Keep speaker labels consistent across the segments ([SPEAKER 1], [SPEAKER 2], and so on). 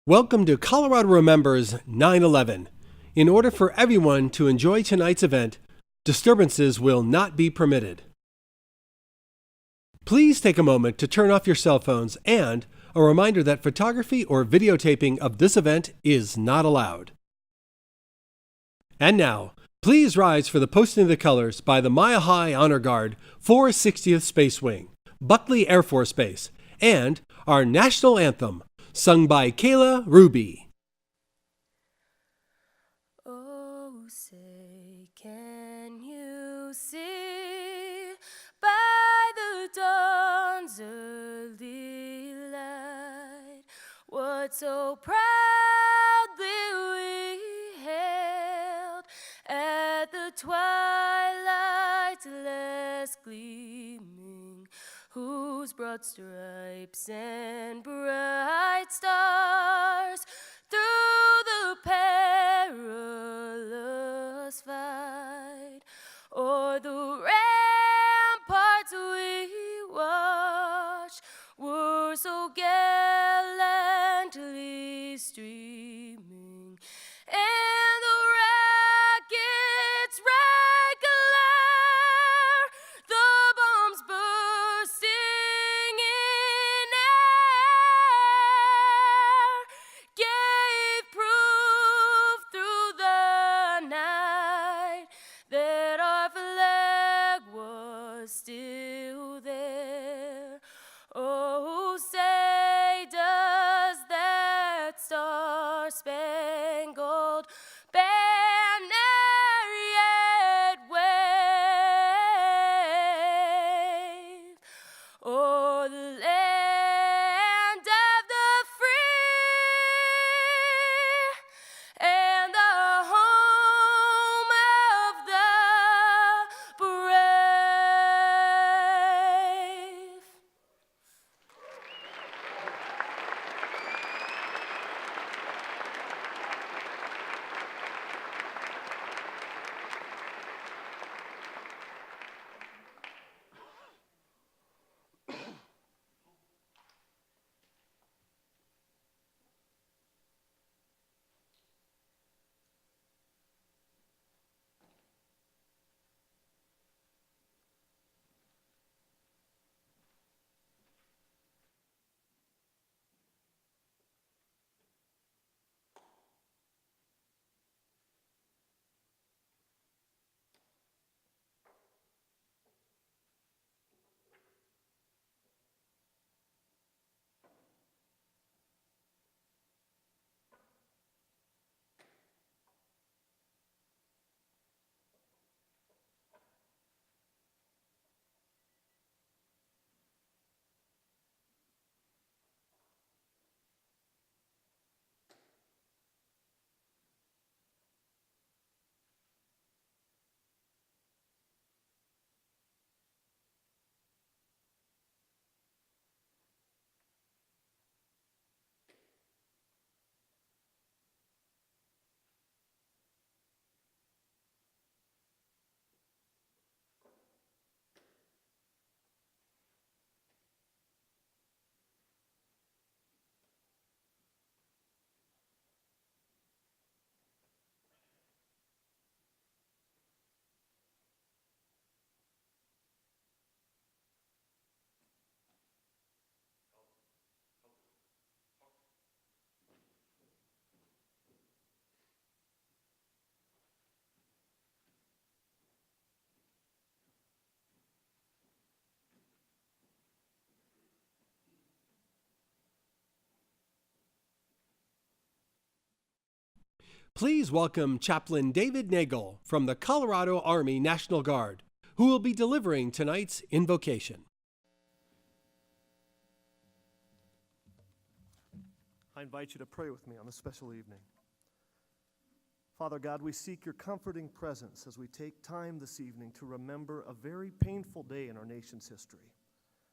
[SPEAKER 1] Welcome to Colorado Remembers 9/11. In order for everyone to enjoy tonight's event, disturbances will not be permitted. Please take a moment to turn off your cell phones and a reminder that photography or videotaping of this event is not allowed. And now, please rise for the posting of the colors by the Mile High Honor Guard, 460th Space Wing, Buckley Air Force Base, and our national anthem, sung by Kayla Ruby.
[SPEAKER 2] Oh, say, can you see by the dawn's early light what so proudly we hailed at the twilight's last gleaming, whose broad stripes and bright stars through the perilous fight o'er the ramparts we watched were so gallantly streaming, and the rockets' red glare, the bombs bursting in air, gave proof through the night that our flag was still there. Oh, say, does that star-spangled banner yet wave o'er the land of the free and the home of the brave?
[SPEAKER 1] Please welcome Chaplain David Nagel from the Colorado Army National Guard, who will be delivering tonight's invocation.
[SPEAKER 3] I invite you to pray with me on this special evening. Father God, we seek your comforting presence as we take time this evening to remember a very painful day in our nation's history,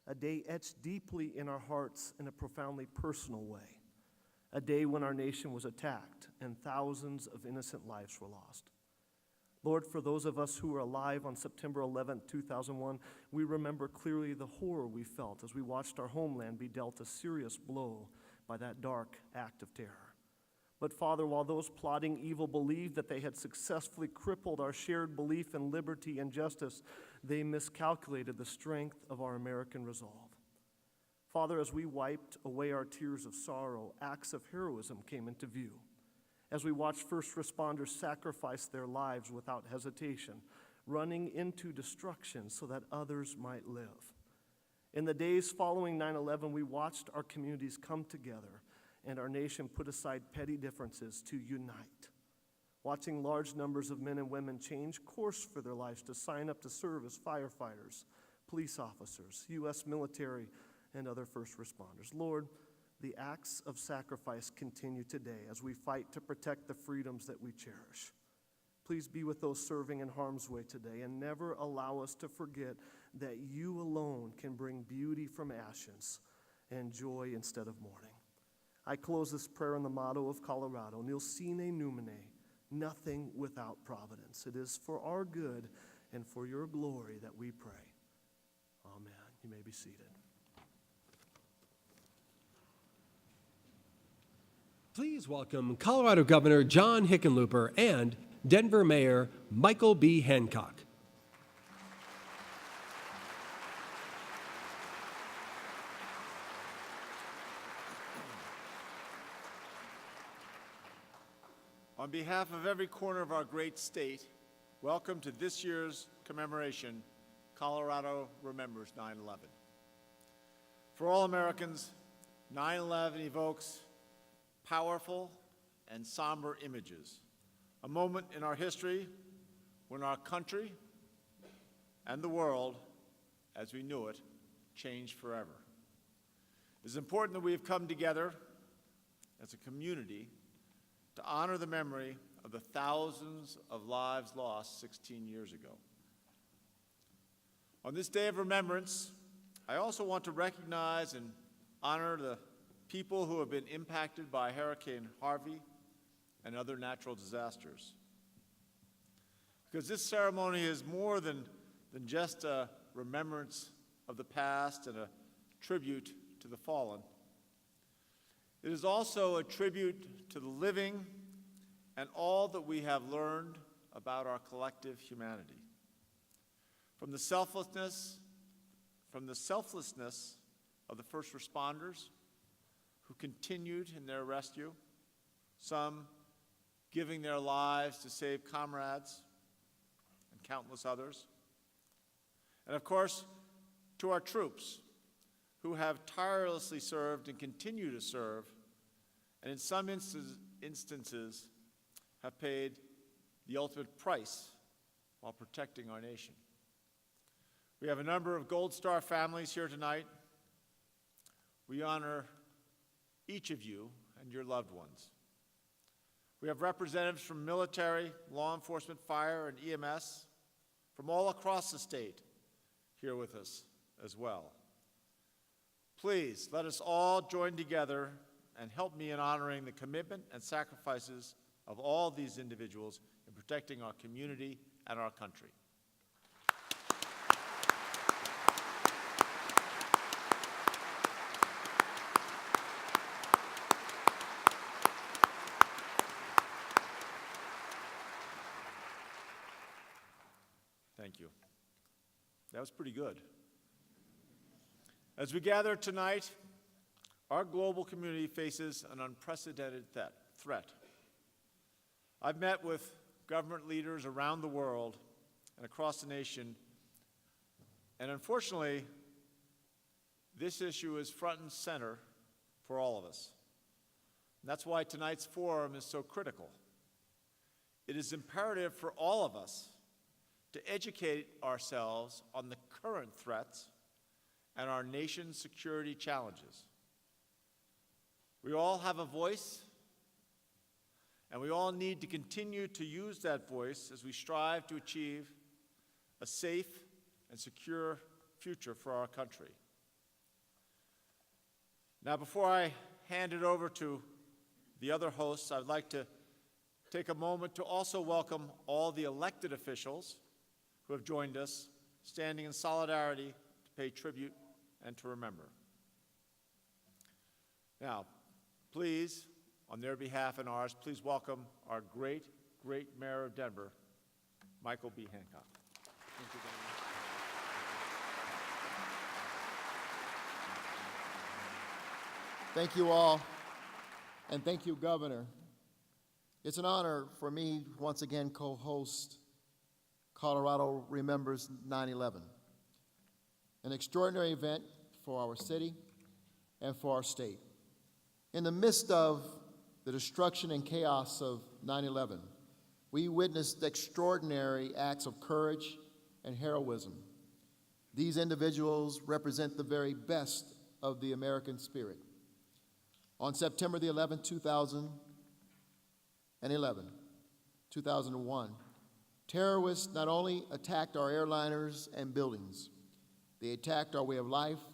[SPEAKER 3] a day etched deeply in our hearts in a profoundly personal way, a day when our nation was attacked and thousands of innocent lives were lost. Lord, for those of us who were alive on September 11, 2001, we remember clearly the horror we felt as we watched our homeland be dealt a serious blow by that dark act of terror. But Father, while those plotting evil believed that they had successfully crippled our shared belief in liberty and justice, they miscalculated the strength of our American resolve. Father, as we wiped away our tears of sorrow, acts of heroism came into view. As we watched first responders sacrifice their lives without hesitation, running into destruction so that others might live. In the days following 9/11, we watched our communities come together and our nation put aside petty differences to unite. Watching large numbers of men and women change course for their lives to sign up to serve as firefighters, police officers, U.S. military, and other first responders. Lord, the acts of sacrifice continue today as we fight to protect the freedoms that we cherish. Please be with those serving in harm's way today and never allow us to forget that you alone can bring beauty from ashes and joy instead of mourning. I close this prayer in the motto of Colorado, Nil sine numine, nothing without providence. It is for our good and for your glory that we pray. Amen. You may be seated.
[SPEAKER 1] Please welcome Colorado Governor John Hickenlooper and Denver Mayor Michael B. Hancock.
[SPEAKER 4] On behalf of every corner of our great state, welcome to this year's commemoration, Colorado Remembers 9/11. For all Americans, 9/11 evokes powerful and somber images, a moment in our history when our country and the world, as we knew it, changed forever. It is important that we have come together as a community to honor the memory of the thousands of lives lost 16 years ago. On this day of remembrance, I also want to recognize and honor the people who have been impacted by Hurricane Harvey and other natural disasters. Because this ceremony is more than just a remembrance of the past and a tribute to the fallen. It is also a tribute to the living and all that we have learned about our collective humanity. From the selflessness of the first responders who continued in their rescue, some giving their lives to save comrades, and countless others. And of course, to our troops who have tirelessly served and continue to serve, and in some instances have paid the ultimate price while protecting our nation. We have a number of Gold Star families here tonight. We honor each of you and your loved ones. We have representatives from military, law enforcement, fire, and EMS from all across the state here with us as well. Please let us all join together and help me in honoring the commitment and sacrifices of all these individuals in protecting our community and our country. Thank you. That was pretty good. As we gather tonight, our global community faces an unprecedented threat. I've met with government leaders around the world and across the nation, and unfortunately, this issue is front and center for all of us. And that's why tonight's forum is so critical. It is imperative for all of us to educate ourselves on the current threats and our nation's security challenges. We all have a voice, and we all need to continue to use that voice as we strive to achieve a safe and secure future for our country. Now, before I hand it over to the other hosts, I'd like to take a moment to also welcome all the elected officials who have joined us, standing in solidarity to pay tribute and to remember. Now, Please, on their behalf and ours, please welcome our great Mayor of Denver, Michael B. Hancock. Thank you, Governor.
[SPEAKER 5] Thank you all, and thank you, Governor. It's an honor for me to once again co-host Colorado Remembers 9/11, an extraordinary event for our city and for our state. In the midst of the destruction and chaos of 9/11, we witnessed extraordinary acts of courage and heroism. These individuals represent the very best of the American spirit. On September the 11th, 2001, terrorists not only attacked our airliners and buildings, they attacked our way of life,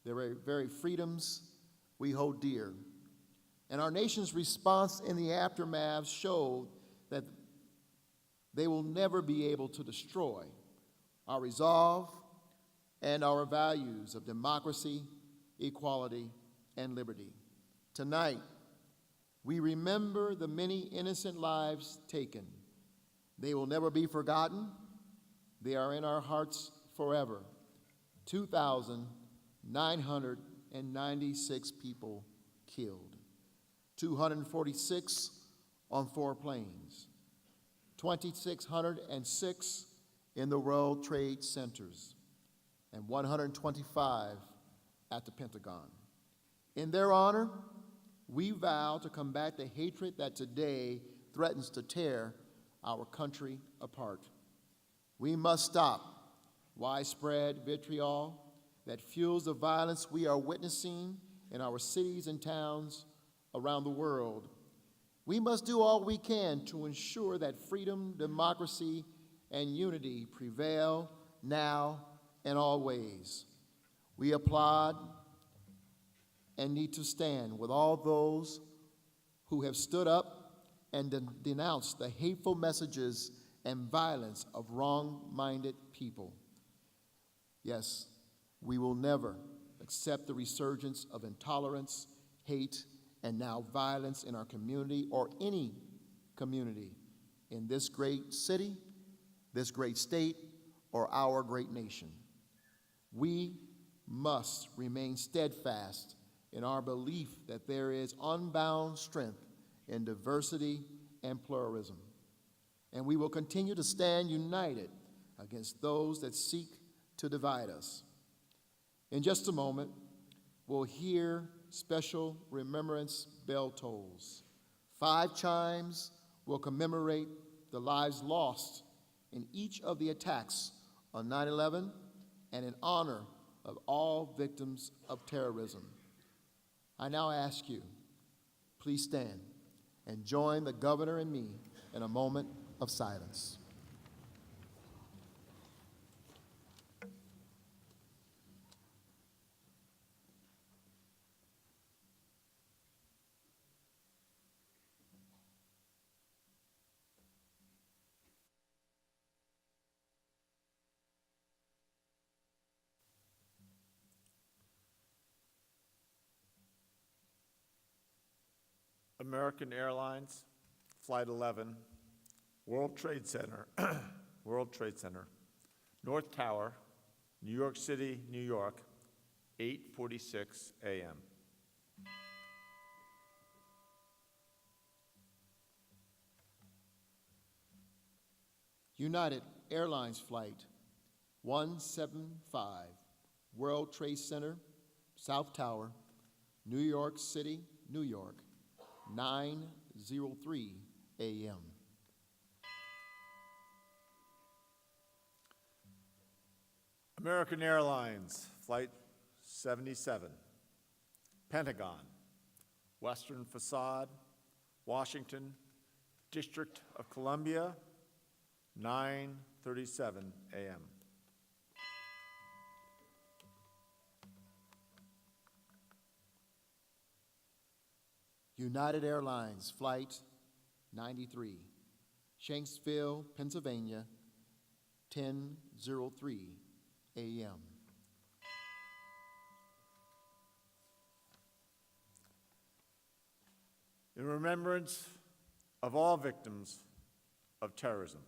[SPEAKER 5] the very freedoms we hold dear. And our nation's response in the aftermath showed that they will never be able to destroy our resolve and our values of democracy, equality, and liberty. Tonight, we remember the many innocent lives taken. They will never be forgotten. They are in our hearts forever. 2,996 people killed, 246 on 4 planes, 2,606 in the World Trade Centers, and 125 at the Pentagon. In their honor, we vow to combat the hatred that today threatens to tear our country apart. We must stop widespread vitriol that fuels the violence we are witnessing in our cities and towns around the world. We must do all we can to ensure that freedom, democracy, and unity prevail now and always. We applaud and need to stand with all those who have stood up and denounced the hateful messages and violence of wrong-minded people. Yes, we will never accept the resurgence of intolerance, hate, and now violence in our community or any community in this great city, this great state, or our great nation. We must remain steadfast in our belief that there is unbound strength in diversity and pluralism. And we will continue to stand united against those that seek to divide us. In just a moment, we'll hear special remembrance bell tolls. 5 chimes will commemorate the lives lost in each of the attacks on 9/11 and in honor of all victims of terrorism. I now ask you, please stand and join the governor and me in a moment of silence.
[SPEAKER 4] American Airlines, Flight 11, World Trade Center, World Trade Center, North Tower, New York City, New York, 8:46 a.m.
[SPEAKER 5] United Airlines Flight 175, World Trade Center, South Tower, New York City, New York, 9:03 a.m.
[SPEAKER 4] American Airlines, Flight 77, Pentagon, Western Facade, Washington, District of Columbia, 9:37 a.m.
[SPEAKER 5] United Airlines Flight 93, Shanksville, Pennsylvania, 10:03 a.m.
[SPEAKER 4] in remembrance of all victims of terrorism.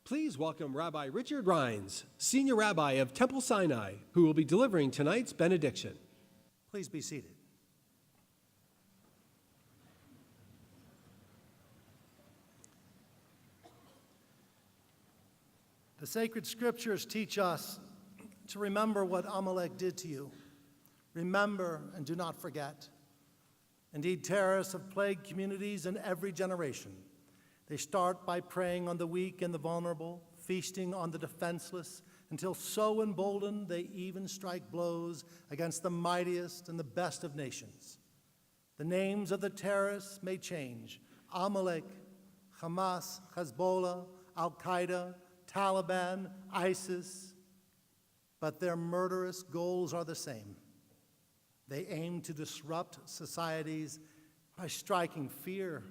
[SPEAKER 1] Please welcome Rabbi Richard Rines, Senior Rabbi of Temple Sinai, who will be delivering tonight's benediction.
[SPEAKER 6] Please be seated. The sacred scriptures teach us to remember what Amalek did to you. Remember and do not forget. Indeed, terrorists have plagued communities in every generation. They start by preying on the weak and the vulnerable, feasting on the defenseless, until so emboldened they even strike blows against the mightiest and the best of nations. The names of the terrorists may change: Amalek, Hamas, Hezbollah, Al-Qaeda, Taliban, ISIS, but their murderous goals are the same. They aim to disrupt societies by striking fear,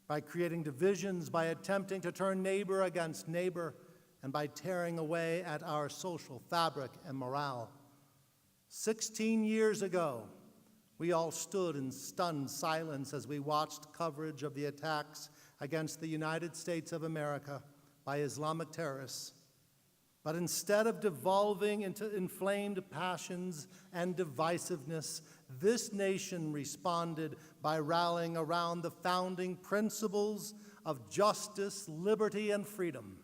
[SPEAKER 6] by creating divisions, by attempting to turn neighbor against neighbor, and by tearing away at our social fabric and morale. 16 years ago, we all stood in stunned silence as we watched coverage of the attacks against the United States of America by Islamic terrorists. But instead of devolving into inflamed passions and divisiveness, this nation responded by rallying around the founding principles of justice, liberty, and freedom.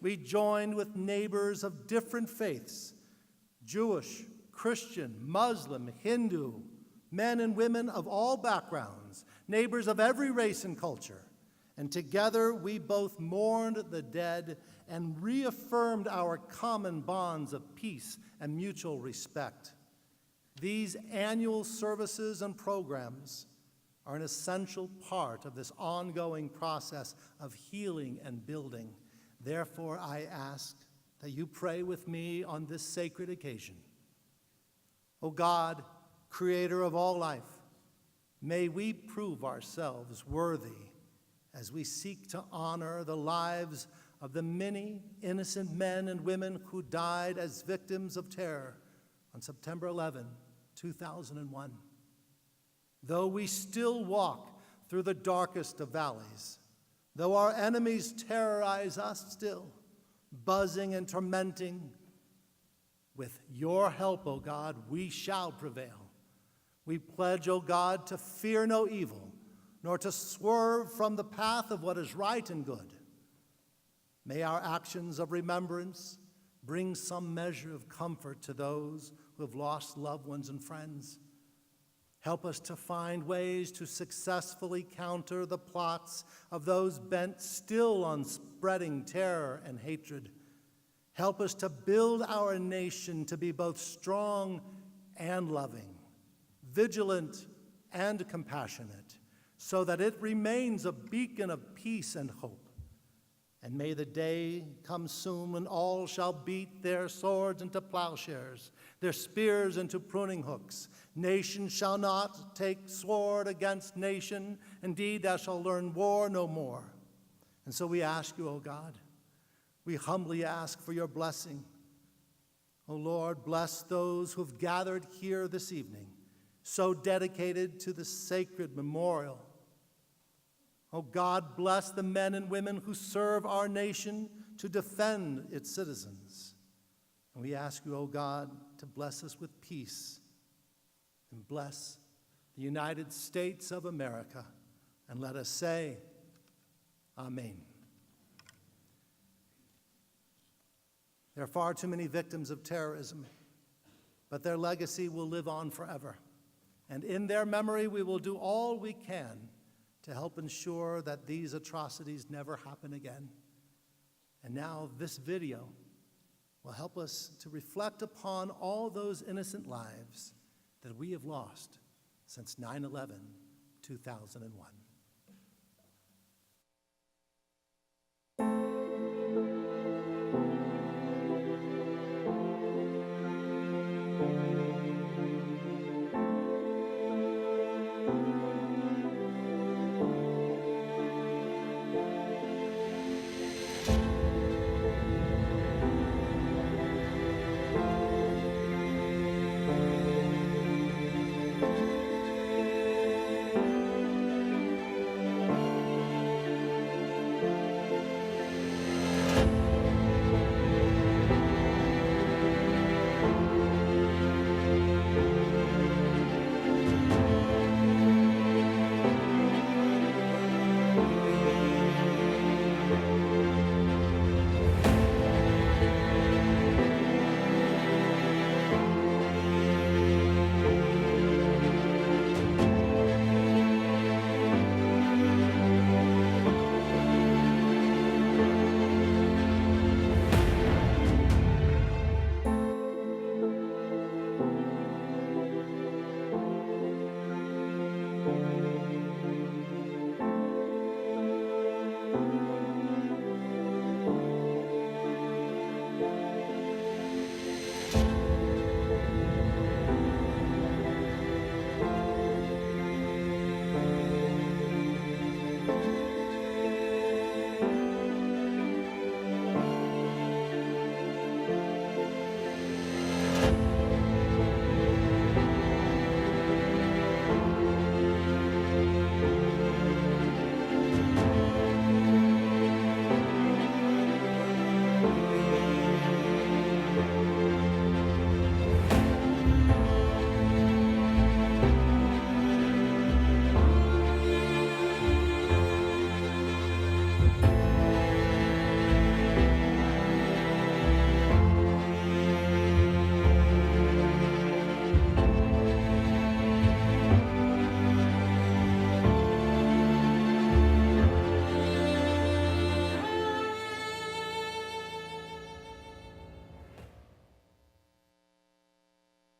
[SPEAKER 6] We joined with neighbors of different faiths: Jewish, Christian, Muslim, Hindu, men and women of all backgrounds, neighbors of every race and culture. And together we both mourned the dead and reaffirmed our common bonds of peace and mutual respect. These annual services and programs are an essential part of this ongoing process of healing and building. Therefore, I ask that you pray with me on this sacred occasion. O God, creator of all life, may we prove ourselves worthy as we seek to honor the lives of the many innocent men and women who died as victims of terror on September 11, 2001. Though we still walk through the darkest of valleys, though our enemies terrorize us still, buzzing and tormenting, with your help, O God, we shall prevail. We pledge, O God, to fear no evil, nor to swerve from the path of what is right and good. May our actions of remembrance bring some measure of comfort to those who have lost loved ones and friends. Help us to find ways to successfully counter the plots of those bent still on spreading terror and hatred. Help us to build our nation to be both strong and loving, vigilant and compassionate, so that it remains a beacon of peace and hope. And may the day come soon when all shall beat their swords into plowshares, their spears into pruning hooks. Nation shall not take sword against nation. Indeed, thou shalt learn war no more. And so we ask you, O God, we humbly ask for your blessing. O Lord, bless those who have gathered here this evening, so dedicated to the sacred memorial. Oh God, bless the men and women who serve our nation to defend its citizens. And we ask you, oh God, to bless us with peace and bless the United States of America. And let us say, Amen. There are far too many victims of terrorism, but their legacy will live on forever. And in their memory, we will do all we can to help ensure that these atrocities never happen again. And now this video will help us to reflect upon all those innocent lives that we have lost since 9/11/2001.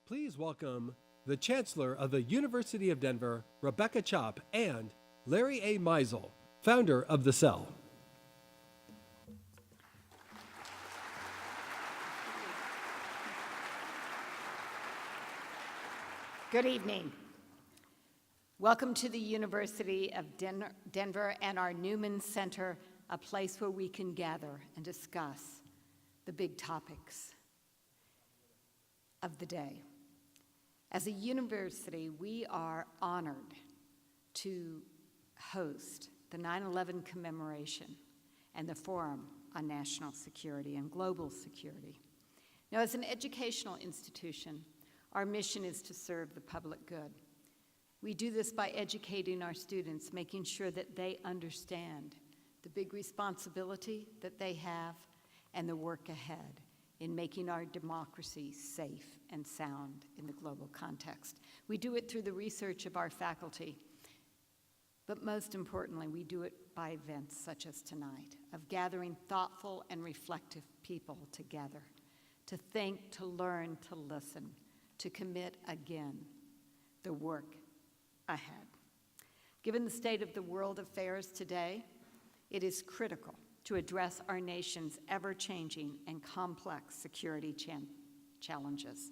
[SPEAKER 1] Please welcome the Chancellor of the University of Denver, Rebecca Chopp, and Larry A. Meisel, founder of The Cell.
[SPEAKER 7] Good evening. Welcome to the University of Denver and our Newman Center, a place where we can gather and discuss the big topics of the day. As a university, we are honored to host the 9/11 commemoration and the Forum on National Security and Global Security. Now, as an educational institution, our mission is to serve the public good. We do this by educating our students, making sure that they understand the big responsibility that they have and the work ahead in making our democracy safe and sound in the global context. We do it through the research of our faculty, but most importantly, we do it by events such as tonight, of gathering thoughtful and reflective people together to think, to learn, to listen, to commit again the work ahead. Given the state of the world affairs today, it is critical to address our nation's ever-changing and complex security challenges.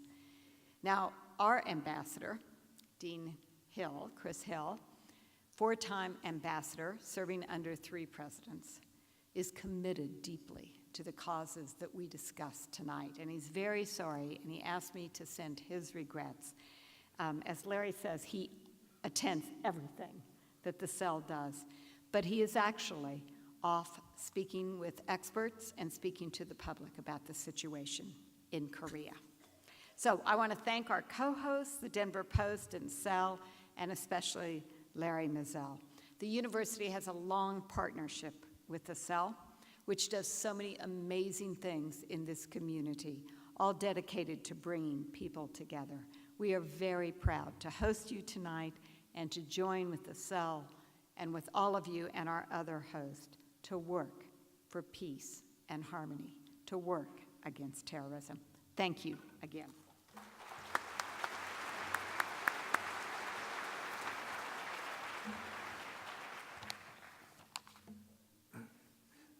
[SPEAKER 7] Now, our ambassador, Dean Hill, Chris Hill, four-time ambassador serving under 3 presidents, is committed deeply to the causes that we discussed tonight. And he's very sorry, and he asked me to send his regrets. As Larry says, he attends everything that the Cell does. but he is actually off speaking with experts and speaking to the public about the situation in Korea. So I want to thank our co-hosts, the Denver Post and Cell, and especially Larry Mizell. The university has a long partnership with the Cell, which does so many amazing things in this community, all dedicated to bringing people together. We are very proud to host you tonight and to join with the Cell and with all of you and our other hosts to work for peace and harmony, to work against terrorism. Thank you again.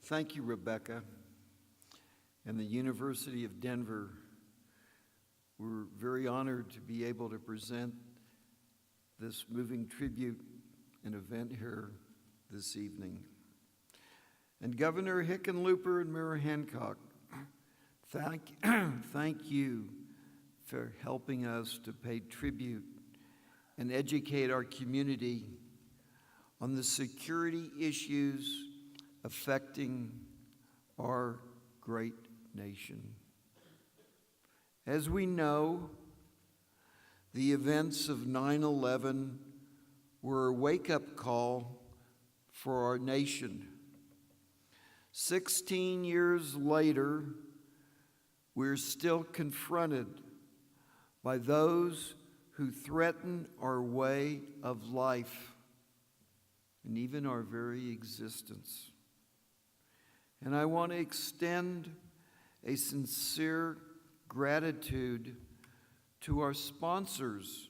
[SPEAKER 8] Thank you, Rebecca. And the University of Denver, we're very honored to be able to present this moving tribute and event here this evening. And Governor Hickenlooper and Mayor Hancock, thank you for helping us to pay tribute and educate our community on the security issues affecting our great nation. As we know, the events of 9/11 were a wake-up call for our nation. 16 years later, we're still confronted by those who threaten our way of life and even our very existence. And I want to extend a sincere gratitude to our sponsors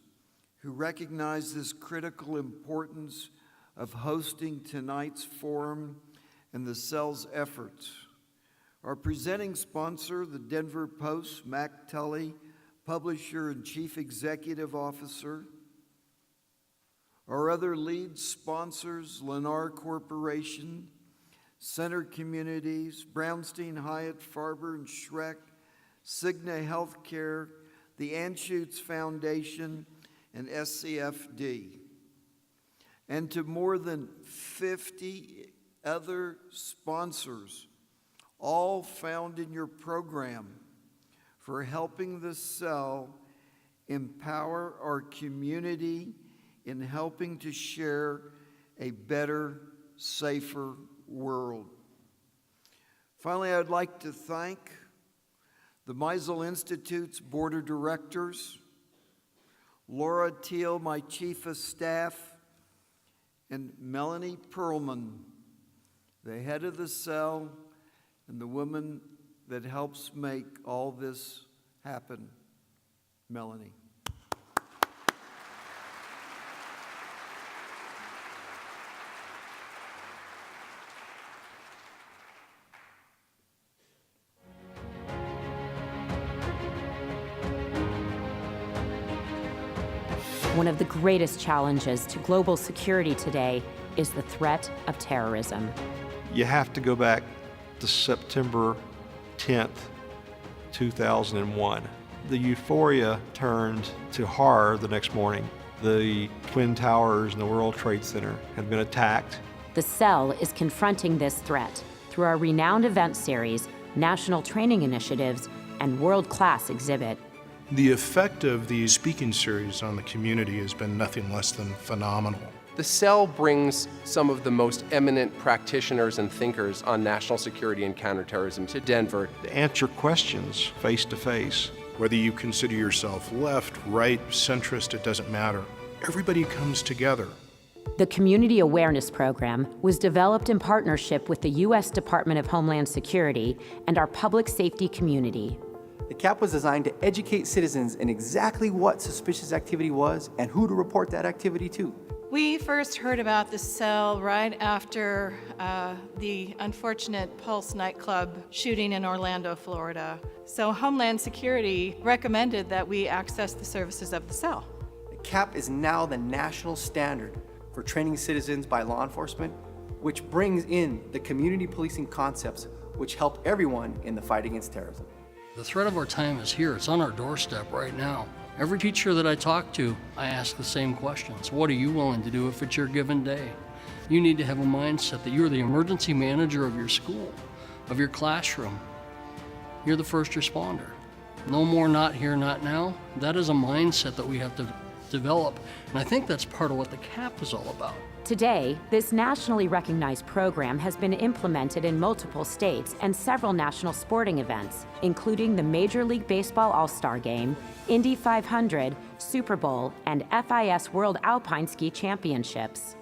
[SPEAKER 8] who recognize this critical importance of hosting tonight's forum and the Cell's efforts. Our presenting sponsor, the Denver Post, Mac Tully, publisher and chief executive officer. Our other lead sponsors, Lennar Corporation, Center Communities, Brownstein, Hyatt, Farber, and Schreck, Cigna Healthcare, the Anschutz Foundation, and SCFD. And to more than 50 other sponsors, all found in your program, for helping the Cell empower our community in helping to share a better, safer world. Finally, I'd like to thank the Meisel Institute's Board of Directors, Laura Teal, my Chief of Staff, and Melanie Perlman, the head of the Cell and the woman that helps make all this happen. Melanie.
[SPEAKER 9] One of the greatest challenges to global security today is the threat of terrorism.
[SPEAKER 10] You have to go back to September 10th, 2001. The euphoria turned to horror the next morning. The Twin Towers and the World Trade Center had been attacked.
[SPEAKER 9] The Cell is confronting this threat through our renowned event series, national training initiatives, and world-class exhibit.
[SPEAKER 11] The effect of these speaking series on the community has been nothing less than phenomenal.
[SPEAKER 12] The Cell brings some of the most eminent practitioners and thinkers on national security and counterterrorism to Denver.
[SPEAKER 10] To answer questions face to face.
[SPEAKER 11] Whether you consider yourself left, right, centrist, it doesn't matter. Everybody comes together.
[SPEAKER 9] The Community Awareness Program was developed in partnership with the U.S. Department of Homeland Security and our public safety community.
[SPEAKER 13] The CAP was designed to educate citizens in exactly what suspicious activity was and who to report that activity to.
[SPEAKER 2] We first heard about the Cell right after the unfortunate Pulse nightclub shooting in Orlando, Florida. So Homeland Security recommended that we access the services of the Cell.
[SPEAKER 13] The CAP is now the national standard for training citizens by law enforcement, which brings in the community policing concepts which help everyone in the fight against terrorism.
[SPEAKER 14] The threat of our time is here. It's on our doorstep right now. Every teacher that I talk to, I ask the same questions. What are you willing to do if it's your given day? You need to have a mindset that you're the emergency manager of your school, of your classroom. You're the first responder. No more not here, not now. That is a mindset that we have to develop, and I think that's part of what the CAP is all about.
[SPEAKER 9] Today, this nationally recognized program has been implemented in multiple states and several national sporting events, including the Major League Baseball All-Star Game, Indy 500, Super Bowl, and FIS World Alpine Ski Championships.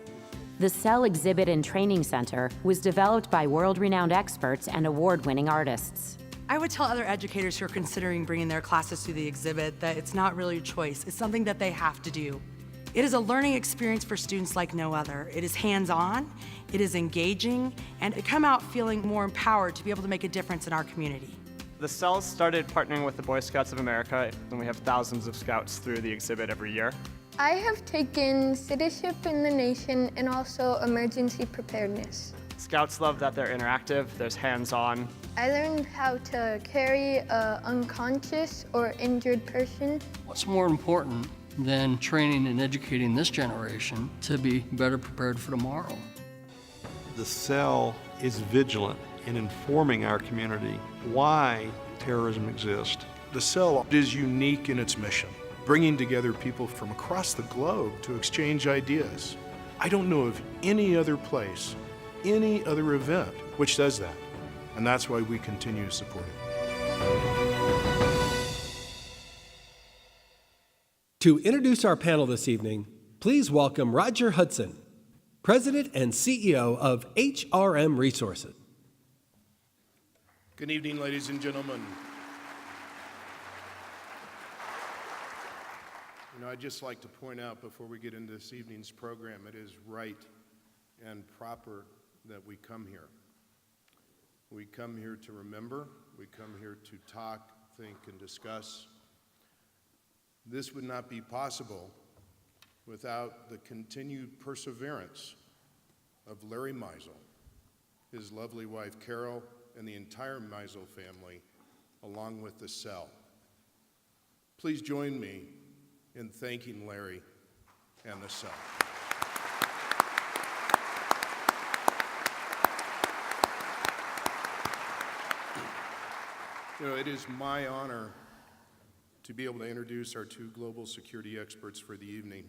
[SPEAKER 9] The Cell Exhibit and Training Center was developed by world-renowned experts and award-winning artists.
[SPEAKER 15] I would tell other educators who are considering bringing their classes to the exhibit that it's not really a choice. It's something that they have to do. It is a learning experience for students like no other. It is hands-on, it is engaging, and they come out feeling more empowered to be able to make a difference in our community.
[SPEAKER 16] The Cell started partnering with the Boy Scouts of America, and we have thousands of scouts through the exhibit every year.
[SPEAKER 17] I have taken citizenship in the nation and also emergency preparedness.
[SPEAKER 16] Scouts love that they're interactive, there's hands-on.
[SPEAKER 17] I learned how to carry an unconscious or injured person.
[SPEAKER 14] What's more important than training and educating this generation to be better prepared for tomorrow?
[SPEAKER 10] The Cell is vigilant in informing our community why terrorism exists.
[SPEAKER 11] The Cell is unique in its mission, bringing together people from across the globe to exchange ideas. I don't know of any other place, any other event which does that, and that's why we continue to support it.
[SPEAKER 1] To introduce our panel this evening, please welcome Roger Hudson, President and CEO of HRM Resources.
[SPEAKER 11] Good evening, ladies and gentlemen. I'd just like to point out before we get into this evening's program, it is right and proper that we come here. We come here to remember, we come here to talk, think, and discuss. This would not be possible without the continued perseverance of Larry Meisel, his lovely wife Carol, and the entire Meisel family, along with the Cell. Please join me in thanking Larry and the Cell. It is my honor to be able to introduce our two global security experts for the evening.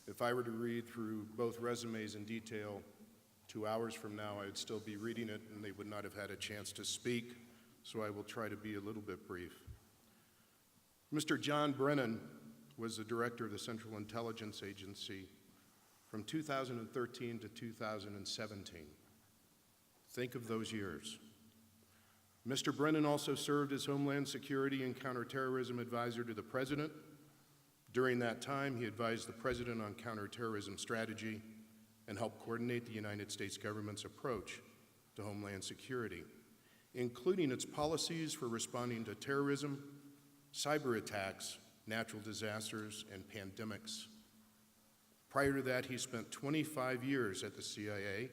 [SPEAKER 11] If I were to read through both resumes in detail 2 hours from now, I would still be reading it and they would not have had a chance to speak, so I will try to be a little bit brief. Mr. John Brennan was the director of the Central Intelligence Agency from 2013 to 2017. Think of those years. Mr. Brennan also served as Homeland Security and Counterterrorism Advisor to the President. During that time, he advised the President on counterterrorism strategy and helped coordinate the United States government's approach to Homeland Security, including its policies for responding to terrorism, cyber attacks, natural disasters, and pandemics. Prior to that, he spent 25 years at the CIA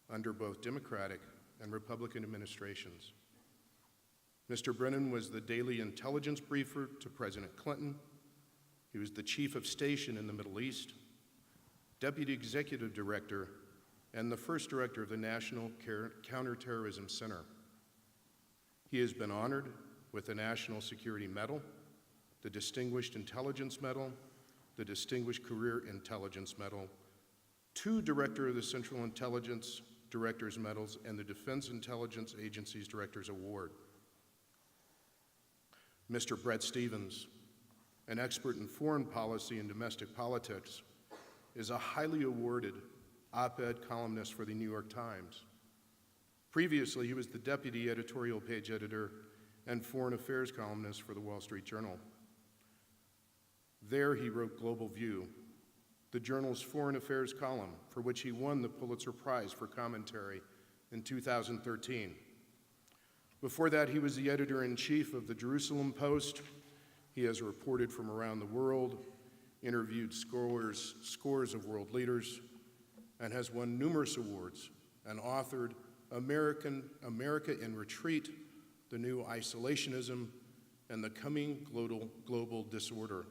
[SPEAKER 11] under both Democratic and Republican administrations. Mr. Brennan was the daily intelligence briefer to President Clinton. He was the chief of station in the Middle East, deputy executive director, and the first director of the National Counterterrorism Center. He has been honored with the National Security Medal, the Distinguished Intelligence Medal, the Distinguished Career Intelligence Medal, 2 Director of the Central Intelligence Director's Medals, and the Defense Intelligence Agency's Director's Award. Mr. Bret Stephens, an expert in foreign policy and domestic politics, is a highly awarded op-ed columnist for the New York Times. Previously, he was the deputy editorial page editor and foreign affairs columnist for the Wall Street Journal. There he wrote Global View, the journal's foreign affairs column, for which he won the Pulitzer Prize for commentary in 2013. Before that, he was the editor-in-chief of the Jerusalem Post. He has reported from around the world, interviewed scores of world leaders, and has won numerous awards and authored America in Retreat, The New Isolationism, and the Coming Global Disorder.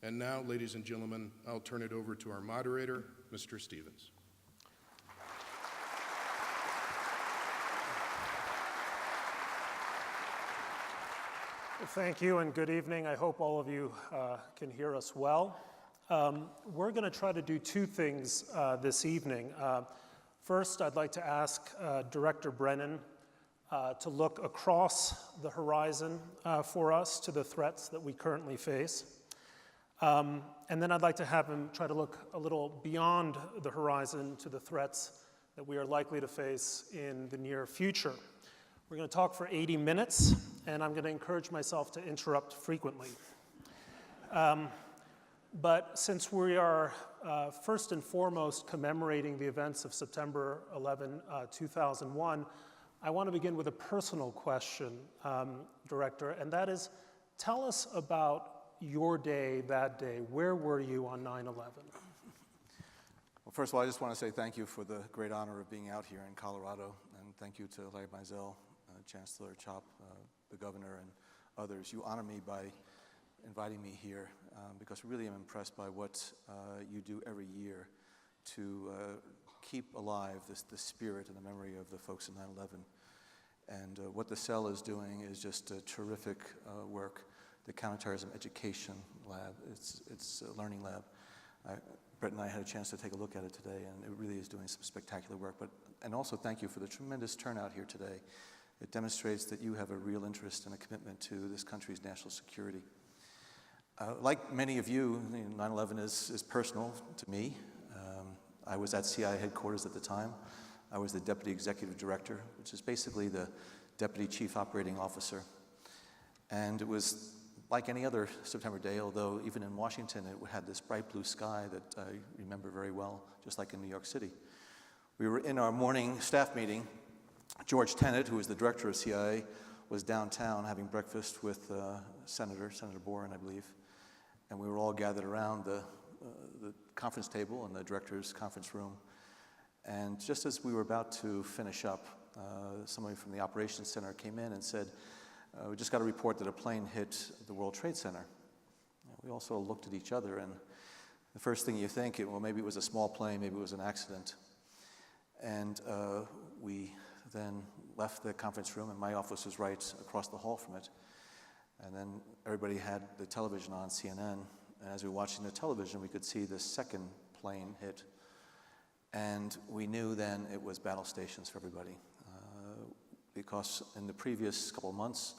[SPEAKER 11] And now, ladies and gentlemen, I'll turn it over to our moderator, Mr. Stephens.
[SPEAKER 3] Thank you and good evening. I hope all of you can hear us well. We're going to try to do two things this evening. First, I'd like to ask Director Brennan to look across the horizon for us to the threats that we currently face. And then I'd like to have him try to look a little beyond the horizon to the threats that we are likely to face in the near future. We're going to talk for 80 minutes, and I'm going to encourage myself to interrupt frequently. But since we are first and foremost commemorating the events of September 11, 2001, I want to begin with a personal question, Director, and that is, tell us about your day that day. Where were you on 9/11?
[SPEAKER 18] Well, first of all, I just want to say thank you for the great honor of being out here in Colorado, and thank you to Larry Mizell, Chancellor Chop, the governor, and others. You honor me by inviting me here because I really am impressed by what you do every year to keep alive the spirit and the memory of the folks in 9/11. And what the cell is doing is just a terrific work. The Counterterrorism Education Lab, it's a learning lab. Bret and I had a chance to take a look at it today, and it really is doing some spectacular work. And also thank you for the tremendous turnout here today. It demonstrates that you have a real interest and a commitment to this country's national security. Like many of you, 9/11 is personal to me. I was at CIA headquarters at the time. I was the Deputy Executive Director, which is basically the Deputy Chief Operating Officer. And it was like any other September day, although even in Washington it had this bright blue sky that I remember very well, just like in New York City. We were in our morning staff meeting. George Tenet, who was the director of CIA, was downtown having breakfast with Senator Boren, I believe. And we were all gathered around the conference table in the director's conference room. And just as we were about to finish up, somebody from the operations center came in and said, we just got a report that a plane hit the World Trade Center. We also looked at each other, and the first thing you think, well, maybe it was a small plane, maybe it was an accident. And we then left the conference room, and my office was right across the hall from it. And then everybody had the television on, CNN, and as we were watching the television, we could see the second plane hit. And we knew then it was battle stations for everybody. Because in the previous couple of months,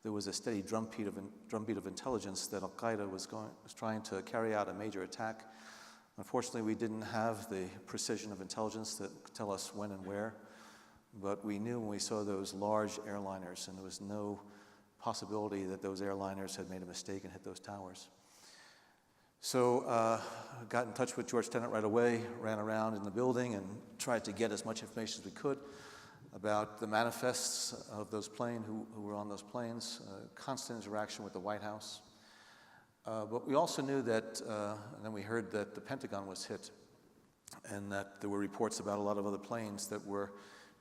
[SPEAKER 18] there was a steady drumbeat of intelligence that Al-Qaeda was trying to carry out a major attack. Unfortunately, we didn't have the precision of intelligence that could tell us when and where, but we knew when we saw those large airliners, and there was no possibility that those airliners had made a mistake and hit those towers. So I got in touch with George Tenet right away, ran around in the building and tried to get as much information as we could about the manifests of those planes, who were on those planes, constant interaction with the White House. But we also knew that, and then we heard that the Pentagon was hit, and that there were reports about a lot of other planes that were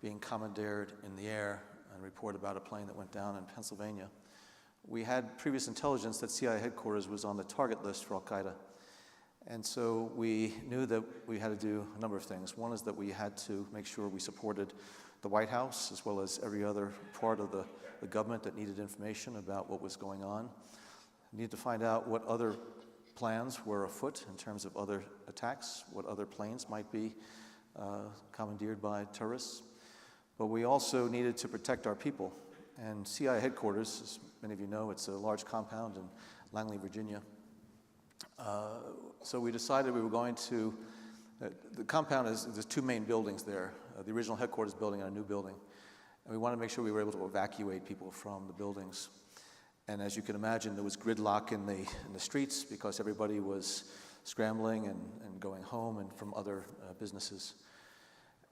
[SPEAKER 18] being commandeered in the air, and a report about a plane that went down in Pennsylvania. We had previous intelligence that CIA headquarters was on the target list for Al-Qaeda. And so we knew that we had to do a number of things. One is that we had to make sure we supported the White House, as well as every other part of the government that needed information about what was going on. We needed to find out what other plans were afoot in terms of other attacks, what other planes might be commandeered by terrorists. But we also needed to protect our people. And CIA headquarters, as many of you know, it's a large compound in Langley, Virginia. So we decided we were going to, the compound there's two main buildings there, the original headquarters building and a new building. And we wanted to make sure we were able to evacuate people from the buildings. And as you can imagine, there was gridlock in the streets because everybody was scrambling and going home and from other businesses.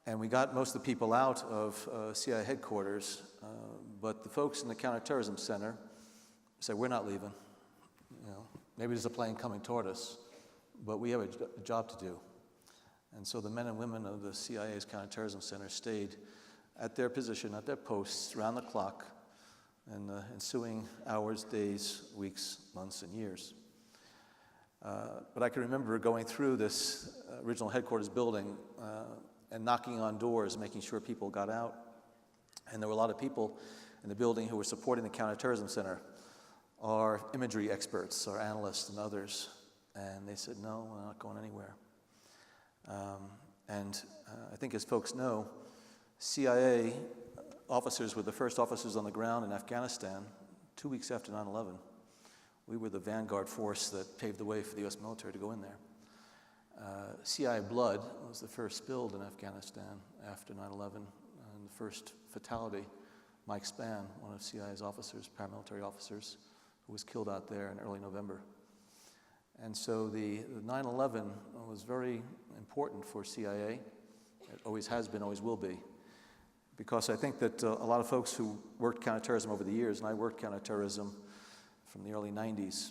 [SPEAKER 18] And we got most of the people out of CIA headquarters, but the folks in the Counterterrorism Center said, we're not leaving. You know, maybe there's a plane coming toward us, but we have a job to do. And so the men and women of the CIA's Counterterrorism Center stayed at their position, at their posts, around the clock, in the ensuing hours, days, weeks, months, and years. But I can remember going through this original headquarters building and knocking on doors, making sure people got out. And there were a lot of people in the building who were supporting the Counterterrorism Center, our imagery experts, our analysts and others. And they said, no, we're not going anywhere. I think as folks know, CIA officers were the first officers on the ground in Afghanistan 2 weeks after 9/11. We were the vanguard force that paved the way for the U.S. military to go in there. CIA blood was the first spilled in Afghanistan after 9/11, and the first fatality, Mike Spann, one of CIA's officers, paramilitary officers, who was killed out there in early November. And so the 9/11 was very important for CIA. It always has been, always will be. Because I think that a lot of folks who worked counterterrorism over the years, and I worked counterterrorism from the early 90s,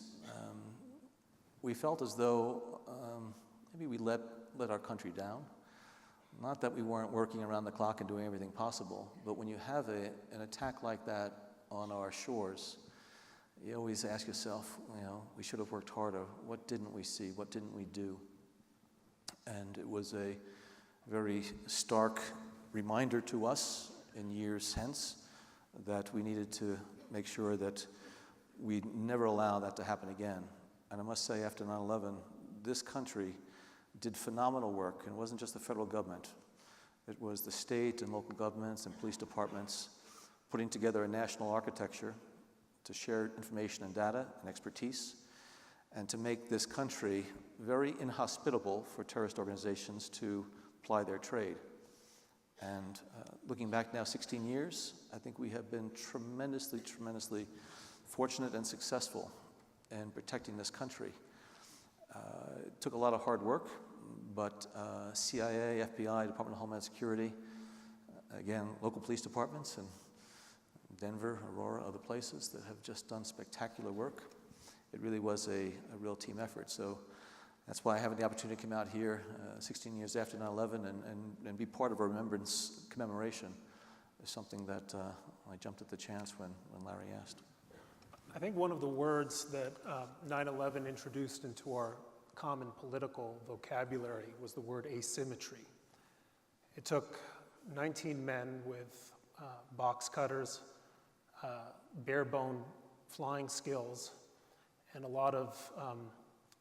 [SPEAKER 18] we felt as though maybe we let our country down. Not that we weren't working around the clock and doing everything possible, but when you have an attack like that on our shores, you always ask yourself, we should have worked harder. What didn't we see? What didn't we do? And it was a very stark reminder to us in years hence that we needed to make sure that we never allow that to happen again. And I must say, after 9/11, this country did phenomenal work. And it wasn't just the federal government. It was the state and local governments and police departments putting together a national architecture to share information and data and expertise, and to make this country very inhospitable for terrorist organizations to ply their trade. And looking back now 16 years, I think we have been tremendously, tremendously fortunate and successful in protecting this country. It took a lot of hard work, but CIA, FBI, Department of Homeland Security, again, local police departments in Denver, Aurora, other places that have just done spectacular work. It really was a real team effort. So that's why having the opportunity to come out here 16 years after 9/11 and be part of a remembrance commemoration is something that I jumped at the chance when Larry asked.
[SPEAKER 19] I think one of the words that 9/11 introduced into our common political vocabulary was the word asymmetry. It took 19 men with box cutters, bare-bone flying skills, and a lot of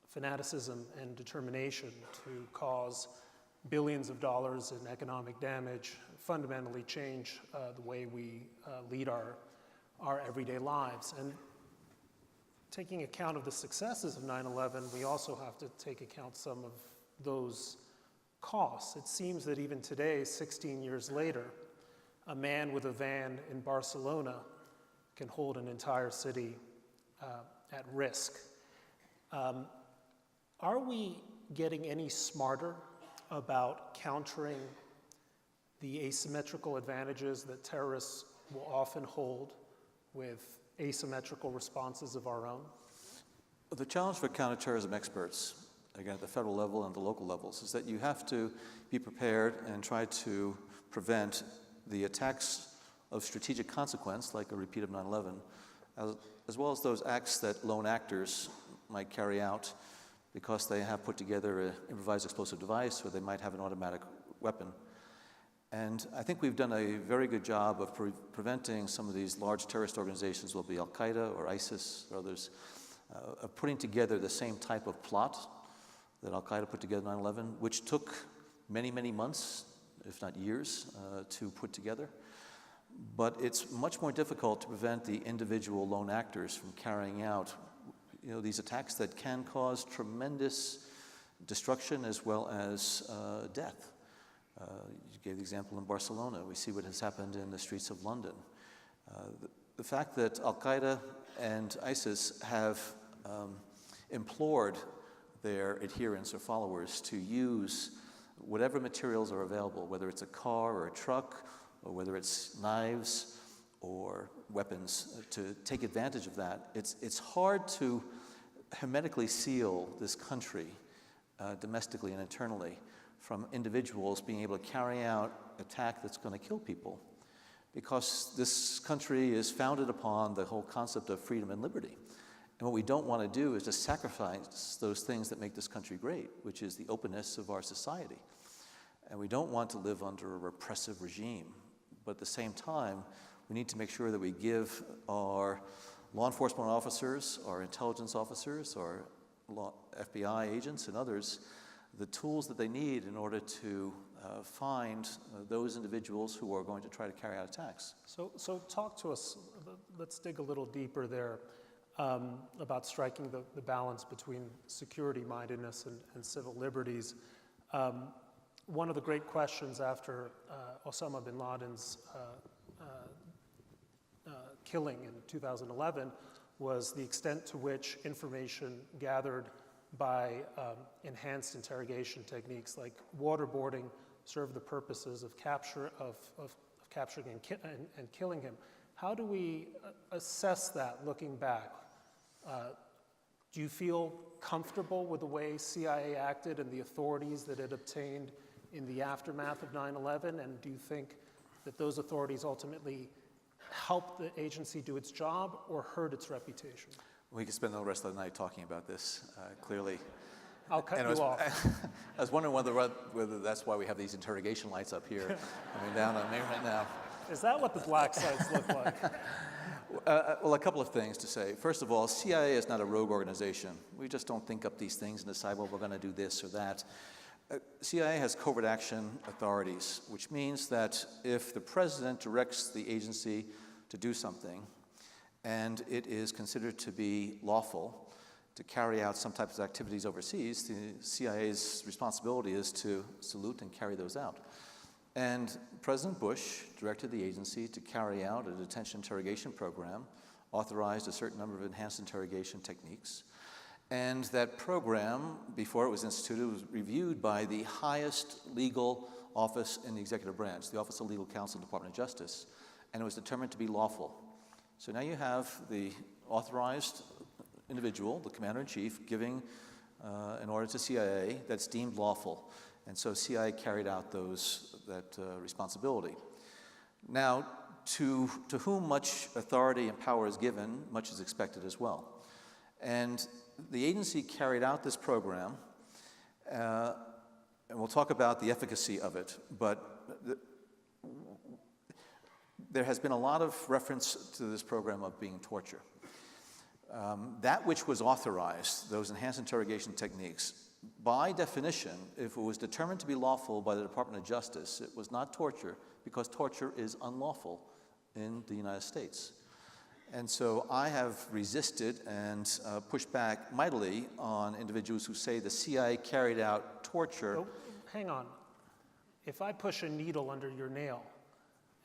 [SPEAKER 19] fanaticism and determination to cause billions of dollars in economic damage, fundamentally change the way we lead our everyday lives. And taking account of the successes of 9/11, we also have to take account some of those costs. It seems that even today, 16 years later, a man with a van in Barcelona can hold an entire city at risk. Are we getting any smarter about countering the asymmetrical advantages that terrorists will often hold with asymmetrical responses of our own?
[SPEAKER 18] The challenge for counterterrorism experts, again, at the federal level and the local levels, is that you have to be prepared and try to prevent the attacks of strategic consequence, like a repeat of 9/11, as well as those acts that lone actors might carry out because they have put together an improvised explosive device or they might have an automatic weapon. And I think we've done a very good job of preventing some of these large terrorist organizations, whether it be Al-Qaeda or ISIS or others, of putting together the same type of plot that Al-Qaeda put together in 9/11, which took many, many months, if not years, to put together. But it's much more difficult to prevent the individual lone actors from carrying out these attacks that can cause tremendous destruction as well as death. You gave the example in Barcelona. We see what has happened in the streets of London. The fact that Al-Qaeda and ISIS have implored their adherents or followers to use whatever materials are available, whether it's a car or a truck, or whether it's knives or weapons, to take advantage of that. It's hard to hermetically seal this country domestically and internally from individuals being able to carry out an attack that's going to kill people, because this country is founded upon the whole concept of freedom and liberty. And what we don't want to do is to sacrifice those things that make this country great, which is the openness of our society. And we don't want to live under a repressive regime. But at the same time, we need to make sure that we give our law enforcement officers, our intelligence officers, our FBI agents and others the tools that they need in order to find those individuals who are going to try to carry out attacks.
[SPEAKER 19] So talk to us, let's dig a little deeper there about striking the balance between security-mindedness and civil liberties. One of the great questions after Osama bin Laden's killing in 2011 was the extent to which information gathered by enhanced interrogation techniques like waterboarding served the purposes of capturing and killing him. How do we assess that looking back? Do you feel comfortable with the way CIA acted and the authorities that it obtained in the aftermath of 9/11? And do you think that those authorities ultimately helped the agency do its job or hurt its reputation?
[SPEAKER 18] We could spend the rest of the night talking about this, clearly.
[SPEAKER 19] I'll cut you off.
[SPEAKER 18] I was wondering whether that's why we have these interrogation lights up here coming down on me right now.
[SPEAKER 19] Is that what the black sites look like?
[SPEAKER 18] Well, a couple of things to say. First of all, CIA is not a rogue organization. We just don't think up these things and decide, well, we're going to do this or that. CIA has covert action authorities, which means that if the president directs the agency to do something, and it is considered to be lawful to carry out some types of activities overseas, the CIA's responsibility is to salute and carry those out. And President Bush directed the agency to carry out a detention interrogation program, authorized a certain number of enhanced interrogation techniques, and that program, before it was instituted, was reviewed by the highest legal office in the executive branch, the Office of Legal Counsel, Department of Justice, and it was determined to be lawful. So now you have the authorized individual, the commander-in-chief, giving an order to CIA that's deemed lawful. And so CIA carried out that responsibility. Now, to whom much authority and power is given, much is expected as well. And the agency carried out this program, and we'll talk about the efficacy of it, but there has been a lot of reference to this program of being torture. That which was authorized, those enhanced interrogation techniques, by definition, if it was determined to be lawful by the Department of Justice, it was not torture, because torture is unlawful in the United States. And so I have resisted and pushed back mightily on individuals who say the CIA carried out torture.
[SPEAKER 19] Oh, hang on. If I push a needle under your nail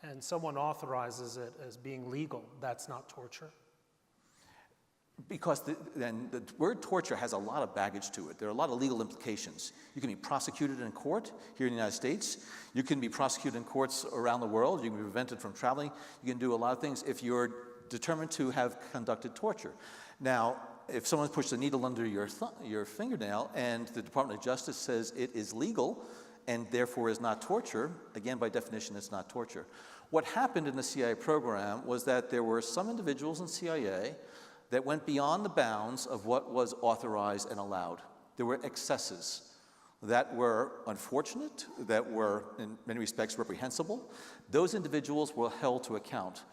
[SPEAKER 19] and someone authorizes it as being legal, that's not torture?
[SPEAKER 18] Because then the word torture has a lot of baggage to it. There are a lot of legal implications. You can be prosecuted in court here in the United States. You can be prosecuted in courts around the world. You can be prevented from traveling. You can do a lot of things if you're determined to have conducted torture. Now, if someone pushed a needle under your fingernail and the Department of Justice says it is legal and therefore is not torture, again, by definition, it's not torture. What happened in the CIA program was that there were some individuals in CIA that went beyond the bounds of what was authorized and allowed. There were excesses that were unfortunate, that were in many respects reprehensible. Those individuals were held to account.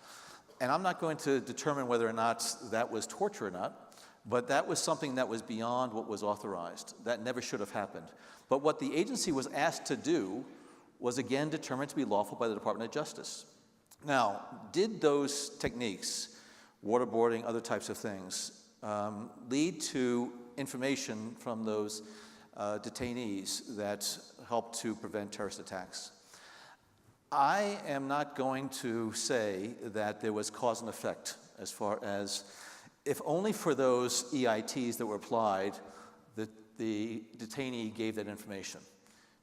[SPEAKER 18] And I'm not going to determine whether or not that was torture or not, but that was something that was beyond what was authorized. That never should have happened. But what the agency was asked to do was again determined to be lawful by the Department of Justice. Now, did those techniques, waterboarding, other types of things, lead to information from those detainees that helped to prevent terrorist attacks? I am not going to say that there was cause and effect as far as, if only for those EITs that were applied, the detainee gave that information.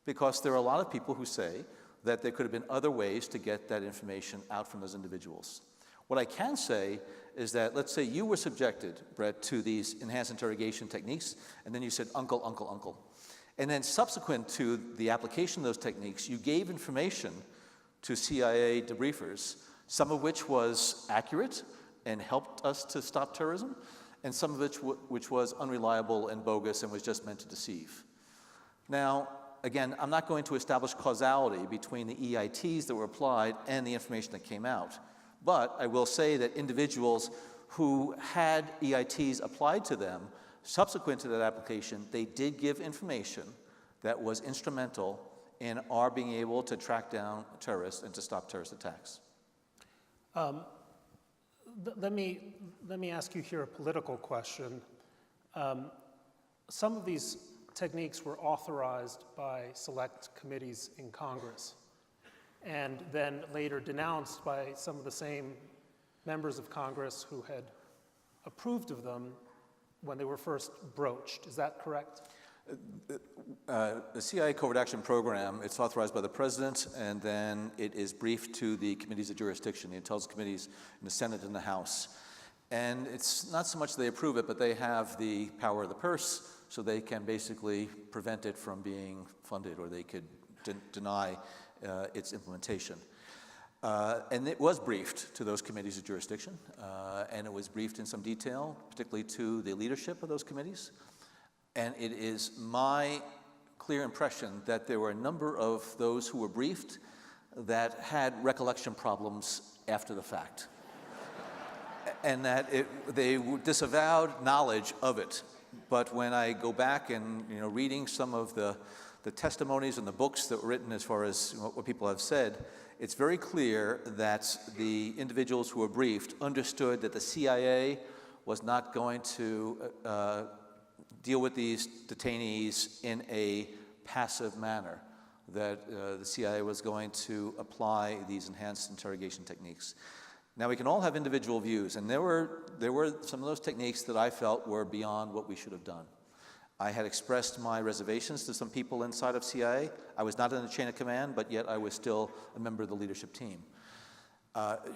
[SPEAKER 18] Because there are a lot of people who say that there could have been other ways to get that information out from those individuals. What I can say is that, let's say you were subjected, Bret, to these enhanced interrogation techniques, and then you said, uncle, uncle, uncle. And then subsequent to the application of those techniques, you gave information to CIA debriefers, some of which was accurate and helped us to stop terrorism, and some of which was unreliable and bogus and was just meant to deceive. Now, again, I'm not going to establish causality between the EITs that were applied and the information that came out, but I will say that individuals who had EITs applied to them, subsequent to that application, they did give information that was instrumental in our being able to track down terrorists and to stop terrorist attacks.
[SPEAKER 19] Let me ask you here a political question. Some of these techniques were authorized by select committees in Congress and then later denounced by some of the same members of Congress who had approved of them when they were first broached. Is that correct?
[SPEAKER 18] The CIA Covert Action Program, it's authorized by the President, and then it is briefed to the committees of jurisdiction, the intelligence committees in the Senate and the House. And it's not so much they approve it, but they have the power of the purse, so they can basically prevent it from being funded, or they could deny its implementation. And it was briefed to those committees of jurisdiction, and it was briefed in some detail, particularly to the leadership of those committees. And it is my clear impression that there were a number of those who were briefed that had recollection problems after the fact, and that they disavowed knowledge of it. But when I go back and reading some of the testimonies and the books that were written as far as what people have said, it's very clear that the individuals who were briefed understood that the CIA was not going to deal with these detainees in a passive manner, that the CIA was going to apply these enhanced interrogation techniques. Now, we can all have individual views, and there were some of those techniques that I felt were beyond what we should have done. I had expressed my reservations to some people inside of CIA. I was not in the chain of command, but yet I was still a member of the leadership team.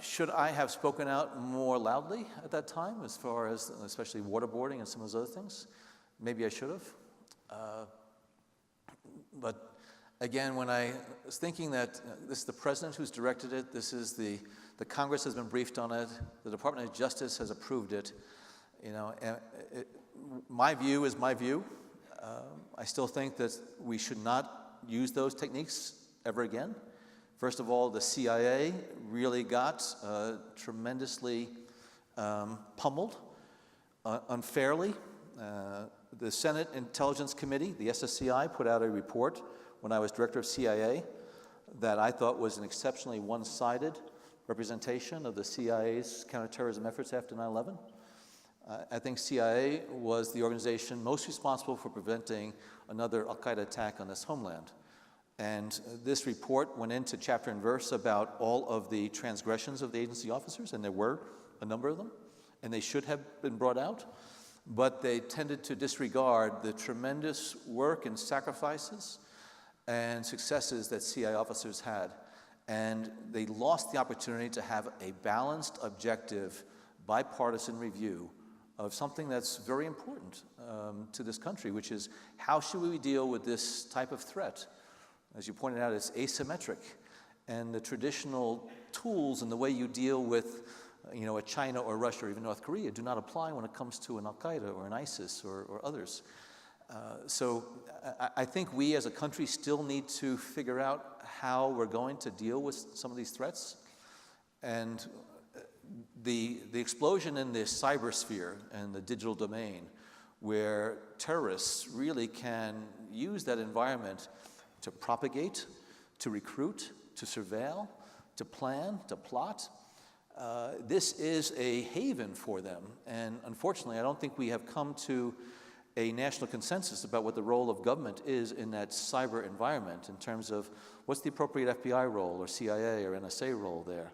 [SPEAKER 18] Should I have spoken out more loudly at that time, as far as especially waterboarding and some of those other things? Maybe I should have. But again, when I was thinking that this is the President who's directed it, this is the Congress has been briefed on it, the Department of Justice has approved it, my view is my view. I still think that we should not use those techniques ever again. First of all, the CIA really got tremendously pummeled unfairly. The Senate Intelligence Committee, the SSCI, put out a report when I was director of CIA that I thought was an exceptionally one-sided representation of the CIA's counterterrorism efforts after 9/11. I think CIA was the organization most responsible for preventing another al-Qaeda attack on this homeland. And this report went into chapter and verse about all of the transgressions of the agency officers, and there were a number of them, and they should have been brought out. But they tended to disregard the tremendous work and sacrifices and successes that CIA officers had. And they lost the opportunity to have a balanced, objective, bipartisan review of something that's very important to this country, which is how should we deal with this type of threat? As you pointed out, it's asymmetric. And the traditional tools and the way you deal with a China or Russia or even North Korea do not apply when it comes to an al-Qaeda or an ISIS or others. So I think we as a country still need to figure out how we're going to deal with some of these threats. And the explosion in the cybersphere and the digital domain, where terrorists really can use that environment to propagate, to recruit, to surveil, to plan, to plot. This is a haven for them, and unfortunately, I don't think we have come to a national consensus about what the role of government is in that cyber environment in terms of what's the appropriate FBI role or CIA or NSA role there.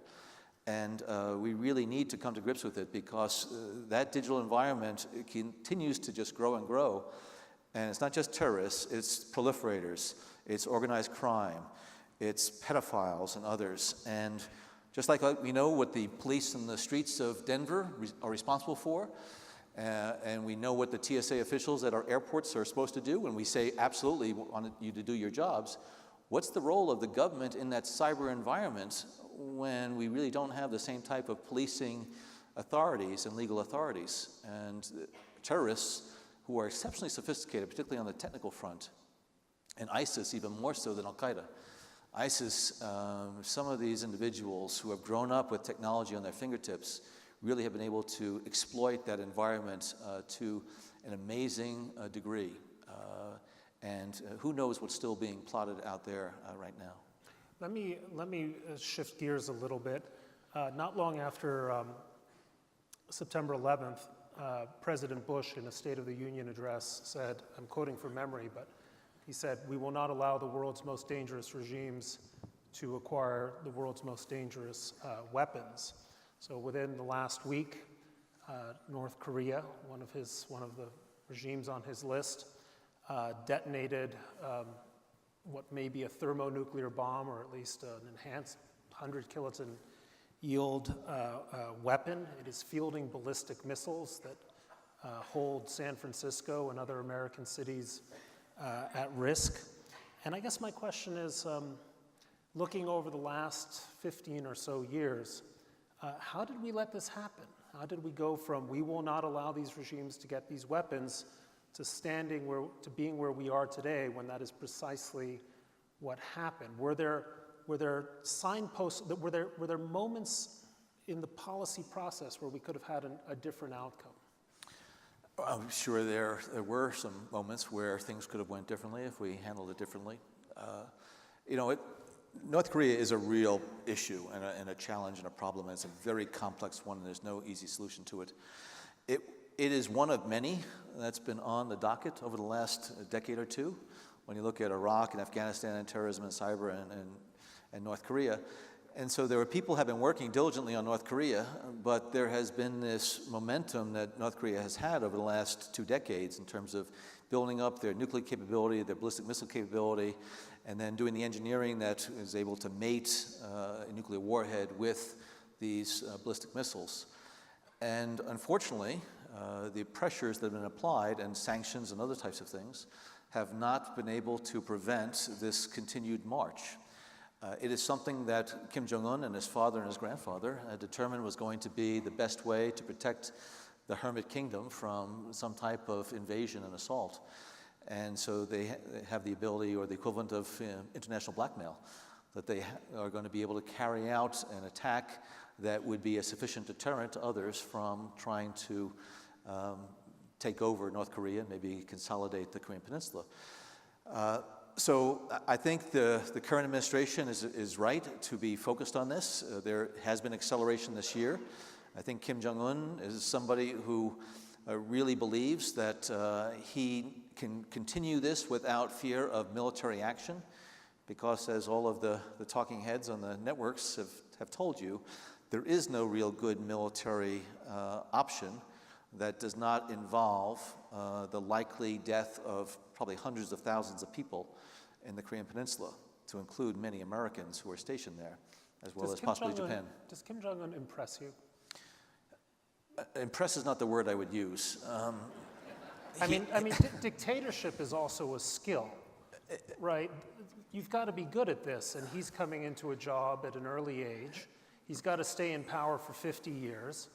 [SPEAKER 18] And we really need to come to grips with it, because that digital environment continues to just grow and grow. And it's not just terrorists, it's proliferators, it's organized crime, it's pedophiles and others. And just like we know what the police in the streets of Denver are responsible for, and we know what the TSA officials at our airports are supposed to do when we say, absolutely, we want you to do your jobs, what's the role of the government in that cyber environment when we really don't have the same type of policing authorities and legal authorities. And terrorists who are exceptionally sophisticated, particularly on the technical front, and ISIS even more so than Al-Qaeda. ISIS, some of these individuals who have grown up with technology on their fingertips really have been able to exploit that environment to an amazing degree. And who knows what's still being plotted out there right now.
[SPEAKER 19] Let me shift gears a little bit. Not long after September 11th, President Bush, in a State of the Union address, said, I'm quoting from memory, but he said, "We will not allow the world's most dangerous regimes to acquire the world's most dangerous weapons." So within the last week, North Korea, one of the regimes on his list, detonated what may be a thermonuclear bomb, or at least an enhanced 100-kiloton yield weapon. It is fielding ballistic missiles that hold San Francisco and other American cities at risk. And I guess my question is, looking over the last 15 or so years, how did we let this happen? How did we go from we will not allow these regimes to get these weapons to being where we are today, when that is precisely what happened? Were there signposts? Were there moments in the policy process where we could have had a different outcome?
[SPEAKER 18] I'm sure there were some moments where things could have went differently if we handled it differently. North Korea is a real issue and a challenge and a problem, and it's a very complex one, and there's no easy solution to it. It is one of many that's been on the docket over the last decade or two. When you look at Iraq and Afghanistan and terrorism and cyber and North Korea. And so there are people who have been working diligently on North Korea, but there has been this momentum that North Korea has had over the last 2 decades in terms of building up their nuclear capability, their ballistic missile capability, and then doing the engineering that is able to mate a nuclear warhead with these ballistic missiles. And unfortunately, the pressures that have been applied and sanctions and other types of things have not been able to prevent this continued march. It is something that Kim Jong-un and his father and his grandfather determined was going to be the best way to protect the Hermit Kingdom from some type of invasion and assault. And so they have the ability, or the equivalent of international blackmail, that they are going to be able to carry out an attack that would be a sufficient deterrent to others from trying to take over North Korea and maybe consolidate the Korean Peninsula. So I think the current administration is right to be focused on this. There has been acceleration this year. I think Kim Jong-un is somebody who really believes that he can continue this without fear of military action, because as all of the talking heads on the networks have told you, there is no real good military option that does not involve the likely death of probably hundreds of thousands of people in the Korean Peninsula, to include many Americans who are stationed there, as well as possibly Japan.
[SPEAKER 19] Does Kim Jong-un impress you?
[SPEAKER 18] Impress is not the word I would use.
[SPEAKER 19] Dictatorship is also a skill, right? You've got to be good at this, and he's coming into a job at an early age. He's got to stay in power for 50 years.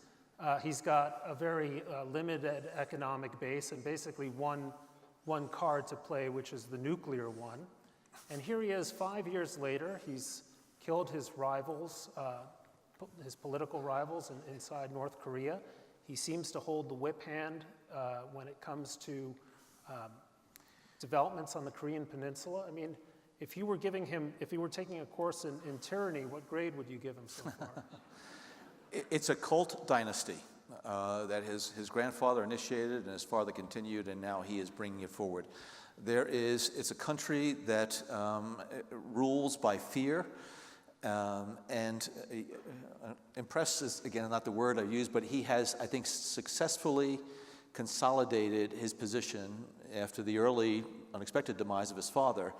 [SPEAKER 19] He's got a very limited economic base and basically one card to play, which is the nuclear one. And here he is 5 years later. He's killed his rivals, his political rivals inside North Korea. He seems to hold the whip hand when it comes to developments on the Korean Peninsula. I mean, if you were taking a course in tyranny, what grade would you give him so far?
[SPEAKER 18] It's a cult dynasty that his grandfather initiated and his father continued, and now he is bringing it forward. It's a country that rules by fear, and impress is, again, not the word I use, but he has, I think, successfully consolidated his position after the early unexpected demise of his father,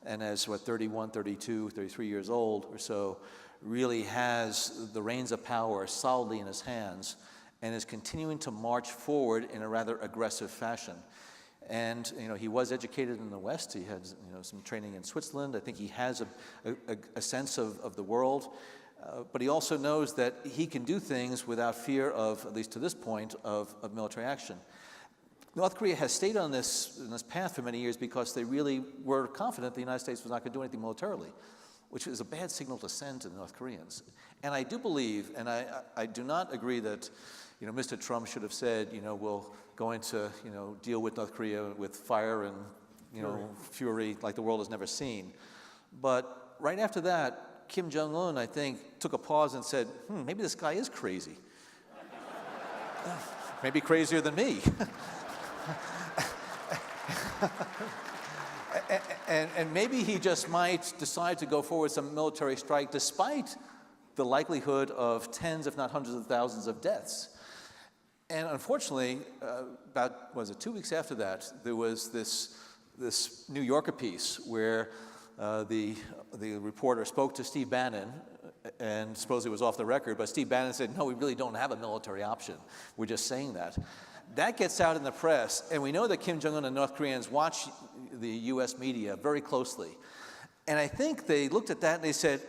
[SPEAKER 18] and as 31, 32, 33 years old or so, really has the reins of power solidly in his hands and is continuing to march forward in a rather aggressive fashion. And he was educated in the West. He had some training in Switzerland. I think he has a sense of the world. But he also knows that he can do things without fear of, at least to this point, of military action. North Korea has stayed on this path for many years because they really were confident the United States was not going to do anything militarily, which is a bad signal to send to the North Koreans. And I do believe, and I do not agree that, Mr. Trump should have said, we're going to, deal with North Korea with fire and, fury like the world has never seen. But right after that, Kim Jong-un, I think, took a pause and said, maybe this guy is crazy. Maybe crazier than me. And maybe he just might decide to go forward some military strike despite the likelihood of tens, if not hundreds of thousands of deaths. And unfortunately, about, 2 weeks after that, there was this New Yorker piece where the reporter spoke to Steve Bannon, and supposedly it was off the record, but Steve Bannon said, no, we really don't have a military option. We're just saying that. That gets out in the press, and we know that Kim Jong-un and North Koreans watch the U.S. media very closely. And I think they looked at that and they said,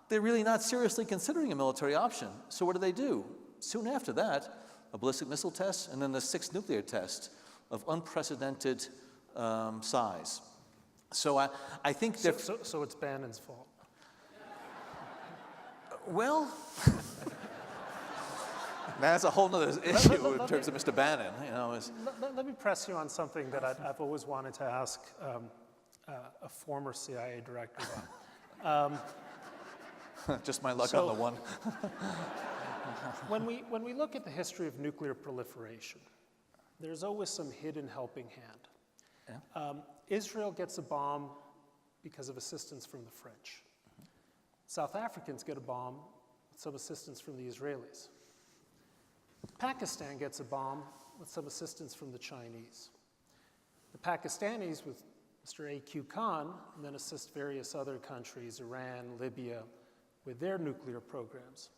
[SPEAKER 18] they're really not seriously considering a military option. So what do? Soon after that, a ballistic missile test, and then the 6th nuclear test of unprecedented size. So I think that...
[SPEAKER 19] So it's Bannon's fault?
[SPEAKER 18] Well... That's a whole other issue in terms of Mr. Bannon.
[SPEAKER 19] Let me press you on something that I've always wanted to ask a former CIA director about.
[SPEAKER 18] Just my luck on the one.
[SPEAKER 19] When we look at the history of nuclear proliferation, there's always some hidden helping hand.
[SPEAKER 18] Yeah.
[SPEAKER 19] Israel gets a bomb because of assistance from the French. South Africans get a bomb with some assistance from the Israelis. Pakistan gets a bomb with some assistance from the Chinese. The Pakistanis, with Mr. A.Q. Khan, and then assist various other countries, Iran, Libya, with their nuclear programs.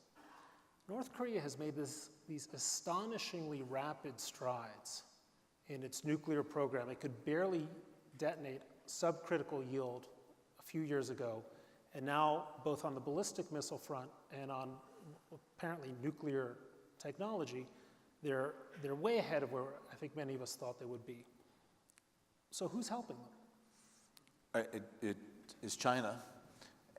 [SPEAKER 19] North Korea has made these astonishingly rapid strides in its nuclear program. It could barely detonate subcritical yield a few years ago, and now both on the ballistic missile front and on apparently nuclear technology, they're way ahead of where I think many of us thought they would be. So who's helping them?
[SPEAKER 18] It is China.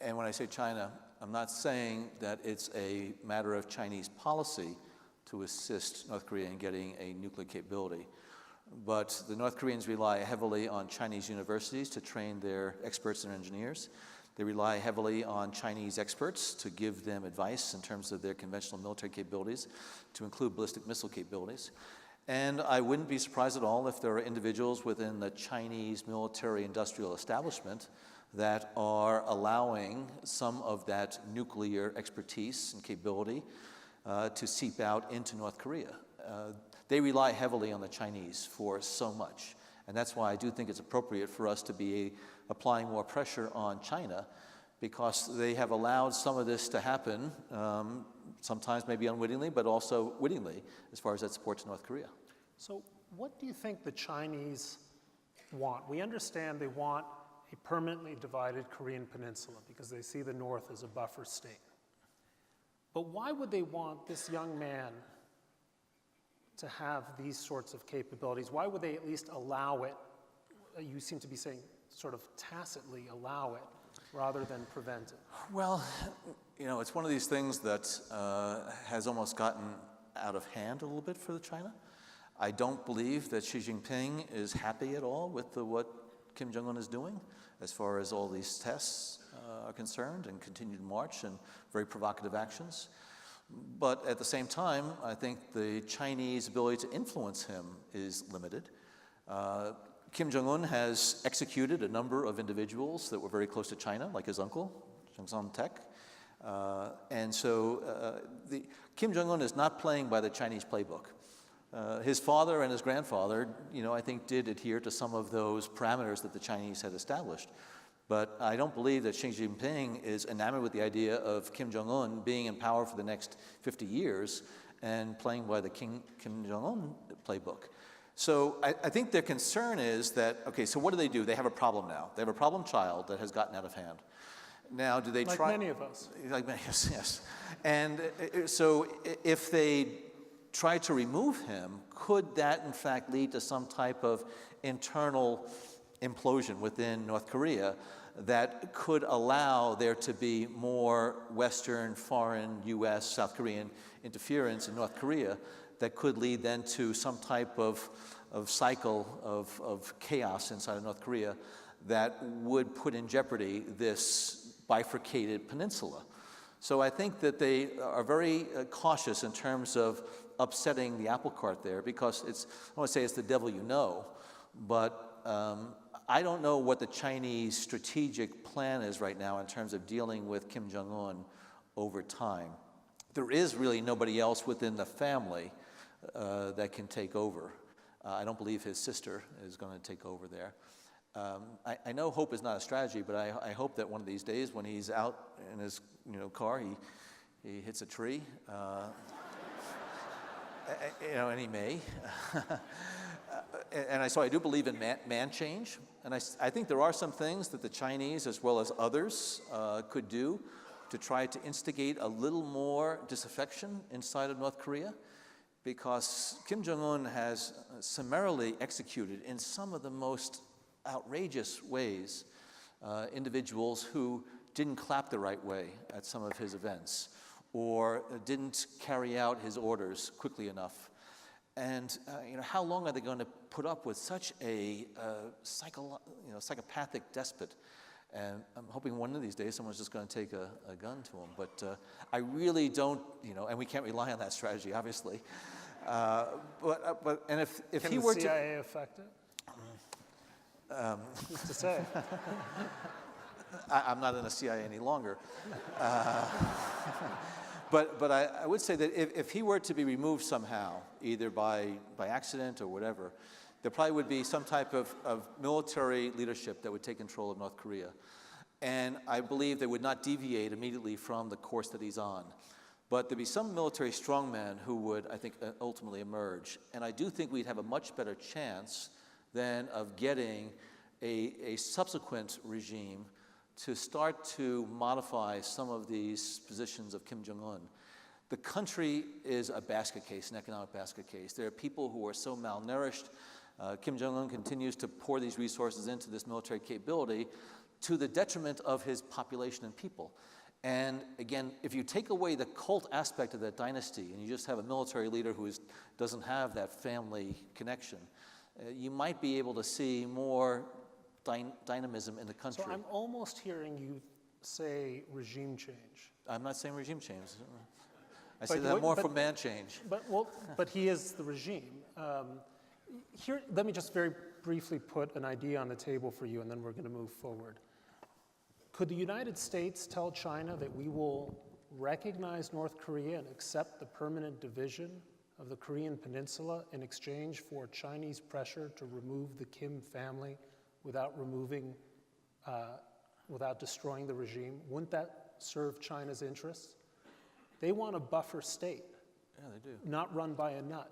[SPEAKER 18] And when I say China, I'm not saying that it's a matter of Chinese policy to assist North Korea in getting a nuclear capability. But the North Koreans rely heavily on Chinese universities to train their experts and engineers. They rely heavily on Chinese experts to give them advice in terms of their conventional military capabilities, to include ballistic missile capabilities. And I wouldn't be surprised at all if there are individuals within the Chinese military-industrial establishment that are allowing some of that nuclear expertise and capability to seep out into North Korea. They rely heavily on the Chinese for so much. And that's why I do think it's appropriate for us to be applying more pressure on China, because they have allowed some of this to happen, sometimes maybe unwittingly, but also wittingly, as far as that supports North Korea.
[SPEAKER 19] So what do you think the Chinese want? We understand they want a permanently divided Korean peninsula because they see the North as a buffer state. But why would they want this young man to have these sorts of capabilities? Why would they at least allow it? You seem to be saying sort of tacitly allow it rather than prevent it.
[SPEAKER 18] Well, it's one of these things that has almost gotten out of hand a little bit for China. I don't believe that Xi Jinping is happy at all with what Kim Jong-un is doing as far as all these tests are concerned and continued march and very provocative actions. But at the same time, I think the Chinese ability to influence him is limited. Kim Jong-un has executed a number of individuals that were very close to China, like his uncle, Jung Song-taek. And so Kim Jong-un is not playing by the Chinese playbook. His father and his grandfather, I think did adhere to some of those parameters that the Chinese had established. But I don't believe that Xi Jinping is enamored with the idea of Kim Jong-un being in power for the next 50 years and playing by the Kim Jong-un playbook. So I think their concern is that, okay, so what do? They have a problem now. They have a problem child that has gotten out of hand. Now, do they
[SPEAKER 19] like
[SPEAKER 18] try?
[SPEAKER 19] many of us.
[SPEAKER 18] Like many of us, yes. And so if they try to remove him, could that in fact lead to some type of internal implosion within North Korea that could allow there to be more Western, foreign, US, South Korean interference in North Korea that could lead then to some type of cycle of chaos inside of North Korea that would put in jeopardy this bifurcated peninsula. So I think that they are very cautious in terms of upsetting the apple cart there, because it's, I want to say it's the devil you know, but I don't know what the Chinese strategic plan is right now in terms of dealing with Kim Jong-un over time. There is really nobody else within the family that can take over. I don't believe his sister is going to take over there. I know hope is not a strategy, but I hope that one of these days when he's out in his car, he hits a tree, and he may. And so I do believe in man change, and I think there are some things that the Chinese as well as others could do to try to instigate a little more disaffection inside of North Korea, because Kim Jong-un has summarily executed in some of the most outrageous ways individuals who didn't clap the right way at some of his events or didn't carry out his orders quickly enough. And how long are they going to put up with such a psychopathic despot? And I'm hoping one of these days someone's just going to take a gun to him. But I really don't, and we can't rely on that strategy, obviously. And if he were to...
[SPEAKER 19] Can the CIA affect it? Just to say.
[SPEAKER 18] I'm not in the CIA any longer. But I would say that if he were to be removed somehow, either by accident or whatever, there probably would be some type of military leadership that would take control of North Korea. And I believe they would not deviate immediately from the course that he's on. But there'd be some military strongman who would, I think, ultimately emerge. And I do think we'd have a much better chance then of getting a subsequent regime to start to modify some of these positions of Kim Jong-un. The country is a basket case, an economic basket case. There are people who are so malnourished. Kim Jong-un continues to pour these resources into this military capability to the detriment of his population and people. And again, if you take away the cult aspect of that dynasty and you just have a military leader who doesn't have that family connection, you might be able to see more dynamism in the country.
[SPEAKER 19] So I'm almost hearing you say regime change.
[SPEAKER 18] I'm not saying regime change. I say that more for man change.
[SPEAKER 19] But he is the regime. Here, let me just very briefly put an idea on the table for you, and then we're going to move forward. Could the United States tell China that we will recognize North Korea and accept the permanent division of the Korean Peninsula in exchange for Chinese pressure to remove the Kim family without destroying the regime? Wouldn't that serve China's interests? They want a buffer state.
[SPEAKER 18] Yeah, they do.
[SPEAKER 19] Not run by a nut.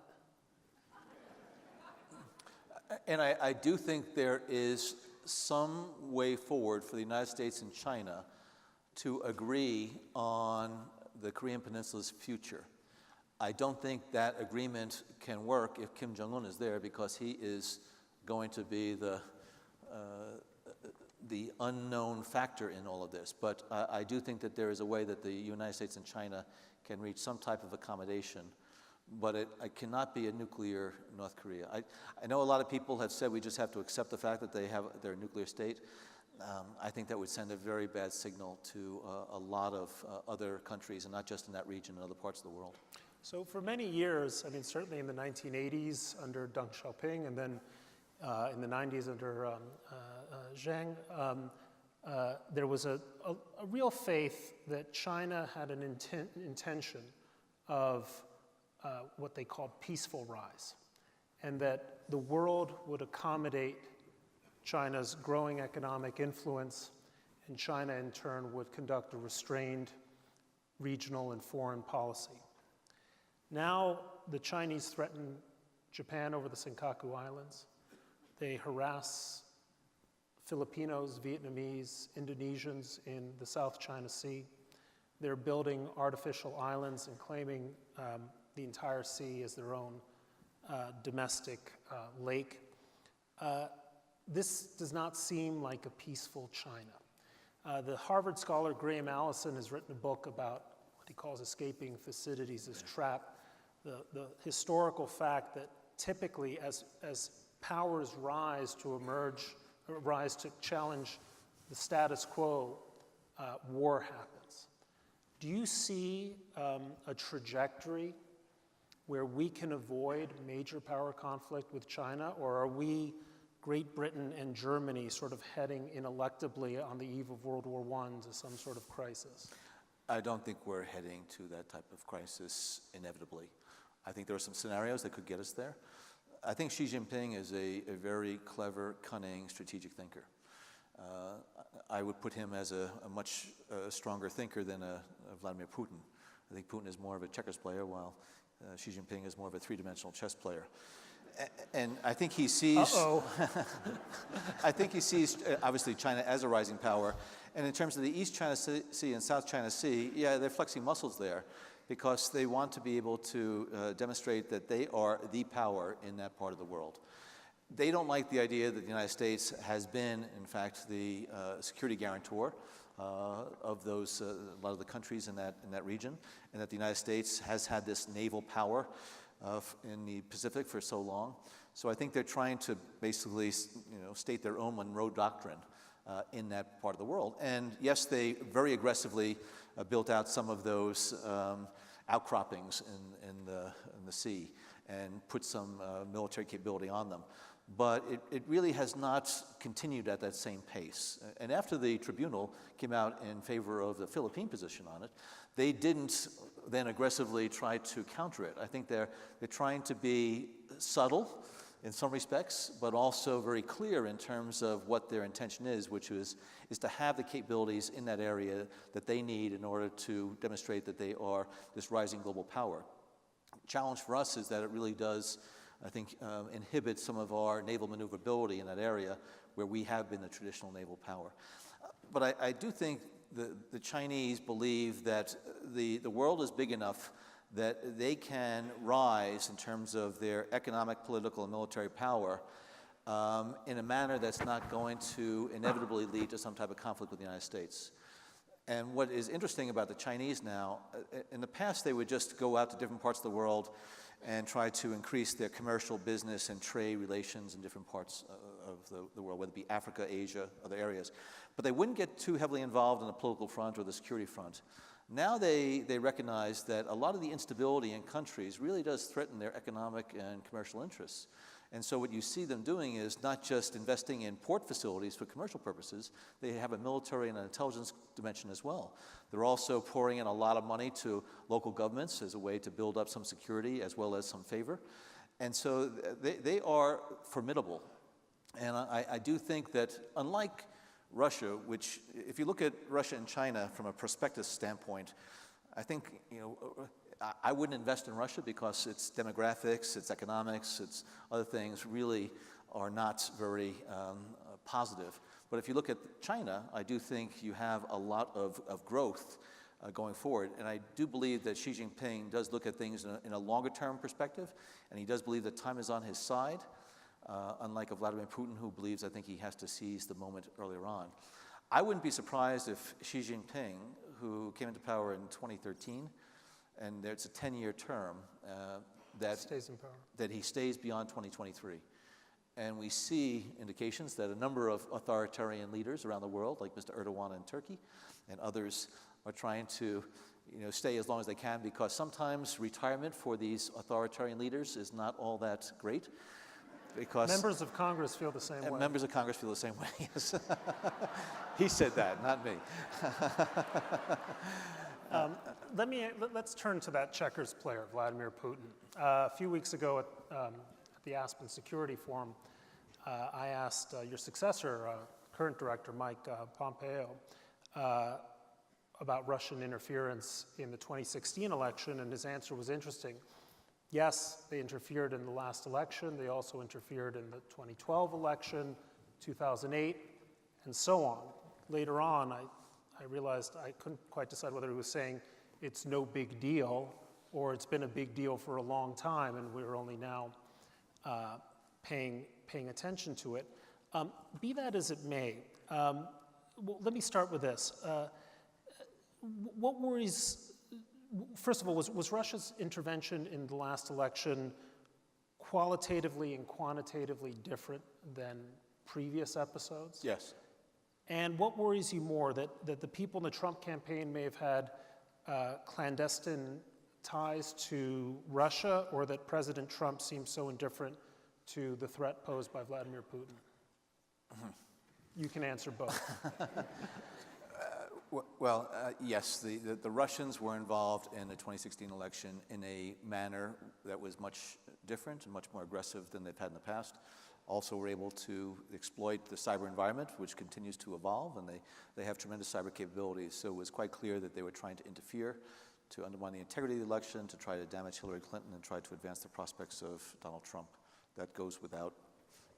[SPEAKER 18] And I do think there is some way forward for the United States and China to agree on the Korean Peninsula's future. I don't think that agreement can work if Kim Jong-un is there, because he is going to be the unknown factor in all of this. But I do think that there is a way that the United States and China can reach some type of accommodation. But it cannot be a nuclear North Korea. I know a lot of people have said we just have to accept the fact that they're a nuclear state. I think that would send a very bad signal to a lot of other countries, and not just in that region, in other parts of the world.
[SPEAKER 19] So for many years, I mean, certainly in the 1980s under Deng Xiaoping, and then in the 90s under Zhang, there was a real faith that China had an intention of what they called peaceful rise, and that the world would accommodate China's growing economic influence, and China in turn would conduct a restrained regional and foreign policy. Now the Chinese threaten Japan over the Senkaku Islands. They harass Filipinos, Vietnamese, Indonesians in the South China Sea. They're building artificial islands and claiming the entire sea as their own domestic lake. This does not seem like a peaceful China. The Harvard scholar Graham Allison has written a book about what he calls escaping Thucydides' trap, the historical fact that typically as powers rise to challenge the status quo, war happens. Do you see a trajectory where we can avoid major power conflict with China, or are we, Great Britain and Germany, sort of heading ineluctably on the eve of World War I to some sort of crisis?
[SPEAKER 18] I don't think we're heading to that type of crisis inevitably. I think there are some scenarios that could get us there. I think Xi Jinping is a very clever, cunning, strategic thinker. I would put him as a much stronger thinker than a Vladimir Putin. I think Putin is more of a checkers player, while Xi Jinping is more of a three-dimensional chess player. And I think he sees. I think he sees obviously China as a rising power, and in terms of the East China Sea and South China Sea, yeah, they're flexing muscles there, because they want to be able to demonstrate that they are the power in that part of the world. They don't like the idea that the United States has been, in fact, the security guarantor of those a lot of the countries in that region, and that the United States has had this naval power in the Pacific for so long. So I think they're trying to basically, state their own Monroe Doctrine in that part of the world. And yes, they very aggressively built out some of those outcroppings in the sea and put some military capability on them. But it really has not continued at that same pace. And after the tribunal came out in favor of the Philippine position on it, they didn't then aggressively try to counter it. I think they're trying to be subtle in some respects, but also very clear in terms of what their intention is, which is to have the capabilities in that area that they need in order to demonstrate that they are this rising global power. The challenge for us is that it really does, I think, inhibit some of our naval maneuverability in that area where we have been the traditional naval power. But I do think the Chinese believe that the world is big enough that they can rise in terms of their economic, political, and military power in a manner that's not going to inevitably lead to some type of conflict with the United States. And what is interesting about the Chinese now, in the past they would just go out to different parts of the world and try to increase their commercial business and trade relations in different parts of the world, whether it be Africa, Asia, other areas. But they wouldn't get too heavily involved in the political front or the security front. Now they recognize that a lot of the instability in countries really does threaten their economic and commercial interests. And so what you see them doing is not just investing in port facilities for commercial purposes, they have a military and an intelligence dimension as well. They're also pouring in a lot of money to local governments as a way to build up some security as well as some favor. And so they are formidable. And I do think that unlike Russia, which if you look at Russia and China from a prospective standpoint, I think, I wouldn't invest in Russia because its demographics, its economics, its other things really are not very positive. But if you look at China, I do think you have a lot of growth going forward. And I do believe that Xi Jinping does look at things in a longer term perspective, and he does believe that time is on his side, unlike a Vladimir Putin who believes, I think, he has to seize the moment earlier on. I wouldn't be surprised if Xi Jinping, who came into power in 2013, and it's a 10-year term, that
[SPEAKER 19] stays in power,
[SPEAKER 18] that he stays beyond 2023. And we see indications that a number of authoritarian leaders around the world, like Mr. Erdogan in Turkey, and others are trying to stay as long as they can, because sometimes retirement for these authoritarian leaders is not all that great. Because
[SPEAKER 19] members of Congress feel the same way.
[SPEAKER 18] Members of Congress feel the same way, yes. He said that, not me.
[SPEAKER 19] Let's turn to that checkers player, Vladimir Putin. A few weeks ago at the Aspen Security Forum, I asked your successor, current director Mike Pompeo, about Russian interference in the 2016 election, and his answer was interesting. Yes, they interfered in the last election. They also interfered in the 2012 election, 2008, and so on. Later on, I realized I couldn't quite decide whether he was saying it's no big deal or it's been a big deal for a long time and we're only now paying attention to it. Be that as it may, well, let me start with this. What worries, first of all, was Russia's intervention in the last election qualitatively and quantitatively different than previous episodes?
[SPEAKER 18] Yes.
[SPEAKER 19] And what worries you more, that the people in the Trump campaign may have had clandestine ties to Russia, or that President Trump seems so indifferent to the threat posed by Vladimir Putin? You can answer both.
[SPEAKER 18] Yes, the Russians were involved in the 2016 election in a manner that was much different and much more aggressive than they've had in the past. Also were able to exploit the cyber environment, which continues to evolve, and they have tremendous cyber capabilities. So it was quite clear that they were trying to interfere, to undermine the integrity of the election, to try to damage Hillary Clinton, and try to advance the prospects of Donald Trump. That goes without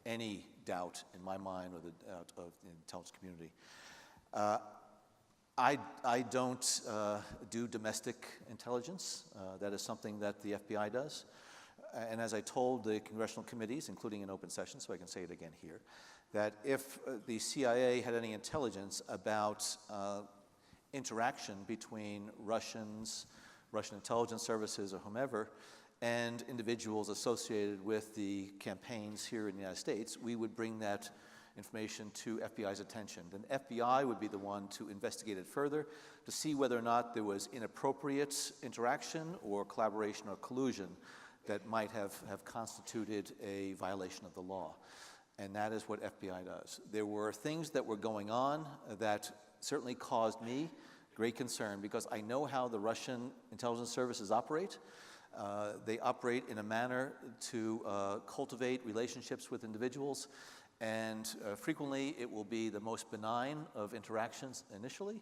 [SPEAKER 18] any doubt in my mind or the doubt of the intelligence community. I don't do domestic intelligence. That is something that the FBI does. And as I told the congressional committees, including in open session, so I can say it again here, that if the CIA had any intelligence about interaction between Russians, Russian intelligence services, or whomever, and individuals associated with the campaigns here in the United States, we would bring that information to FBI's attention. Then FBI would be the one to investigate it further to see whether or not there was inappropriate interaction or collaboration or collusion that might have constituted a violation of the law. And that is what FBI does. There were things that were going on that certainly caused me great concern, because I know how the Russian intelligence services operate. They operate in a manner to cultivate relationships with individuals, and frequently it will be the most benign of interactions initially.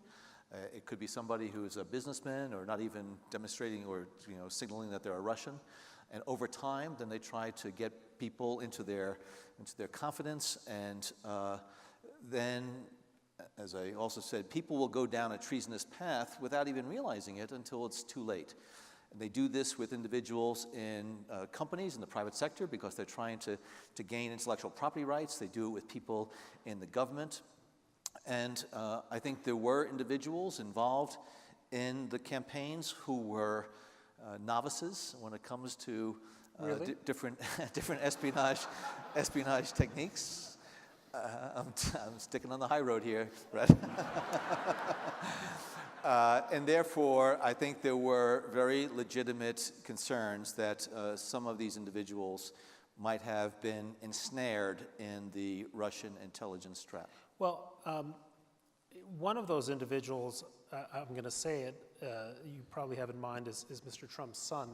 [SPEAKER 18] It could be somebody who is a businessman or not even demonstrating or signaling that they're a Russian. And over time, then they try to get people into their confidence, and then, as I also said, people will go down a treasonous path without even realizing it until it's too late. And they do this with individuals in companies in the private sector because they're trying to gain intellectual property rights. They do it with people in the government. And I think there were individuals involved in the campaigns who were novices when it comes to
[SPEAKER 19] Really?
[SPEAKER 18] different espionage techniques. I'm sticking on the high road here, Bret. And therefore, I think there were very legitimate concerns that some of these individuals might have been ensnared in the Russian intelligence trap.
[SPEAKER 19] Well, one of those individuals, I'm going to say it, you probably have in mind, is Mr. Trump's son,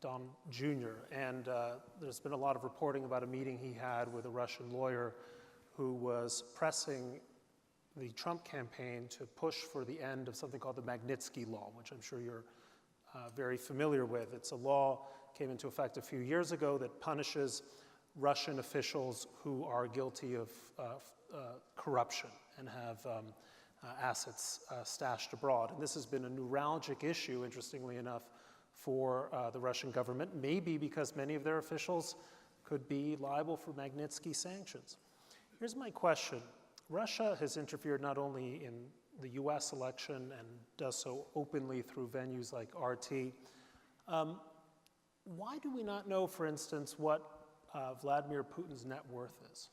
[SPEAKER 19] Don Jr. And there's been a lot of reporting about a meeting he had with a Russian lawyer who was pressing the Trump campaign to push for the end of something called the Magnitsky Law, which I'm sure you're very familiar with. It's a law came into effect a few years ago that punishes Russian officials who are guilty of corruption and have assets stashed abroad. And this has been a neuralgic issue, interestingly enough, for the Russian government, maybe because many of their officials could be liable for Magnitsky sanctions. Here's my question. Russia has interfered not only in the US election and does so openly through venues like RT. Why do we not know, for instance, what Vladimir Putin's net worth is?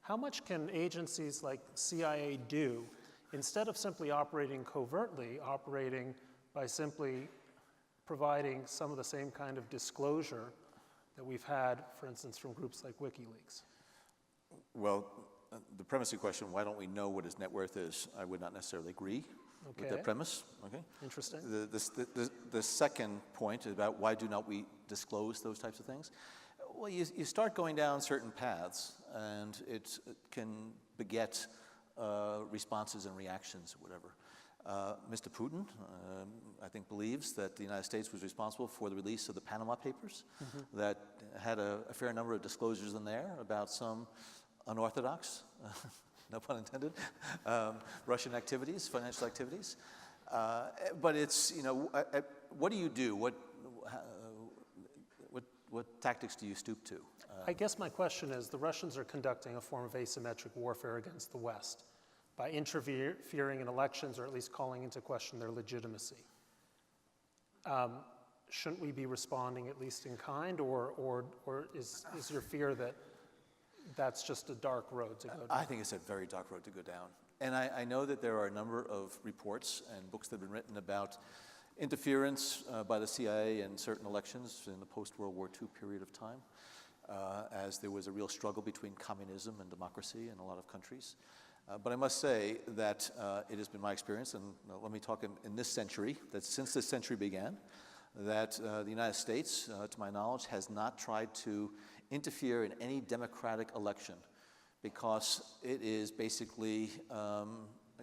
[SPEAKER 19] How much can agencies like CIA do instead of simply operating covertly, operating by simply providing some of the same kind of disclosure that we've had, for instance, from groups like WikiLeaks?
[SPEAKER 18] Well, the premise of the question, why don't we know what his net worth is, I would not necessarily agree with that premise. Okay.
[SPEAKER 19] Interesting.
[SPEAKER 18] The second point is about why do not we disclose those types of things? Well, you start going down certain paths, and it can beget responses and reactions, or whatever. Mr. Putin, I think, believes that the United States was responsible for the release of the Panama Papers that had a fair number of disclosures in there about some unorthodox, no pun intended, Russian activities, financial activities. But it's, what do you do? What tactics do you stoop to?
[SPEAKER 19] I guess my question is, the Russians are conducting a form of asymmetric warfare against the West by interfering in elections, or at least calling into question their legitimacy. Shouldn't we be responding at least in kind, or is your fear that that's just a dark road to go down?
[SPEAKER 18] I think it's a very dark road to go down. And I know that there are a number of reports and books that have been written about interference by the CIA in certain elections in the post-World War II period of time, as there was a real struggle between communism and democracy in a lot of countries. But I must say that it has been my experience, and let me talk in this century, that since this century began, that the United States, to my knowledge, has not tried to interfere in any democratic election, because it is basically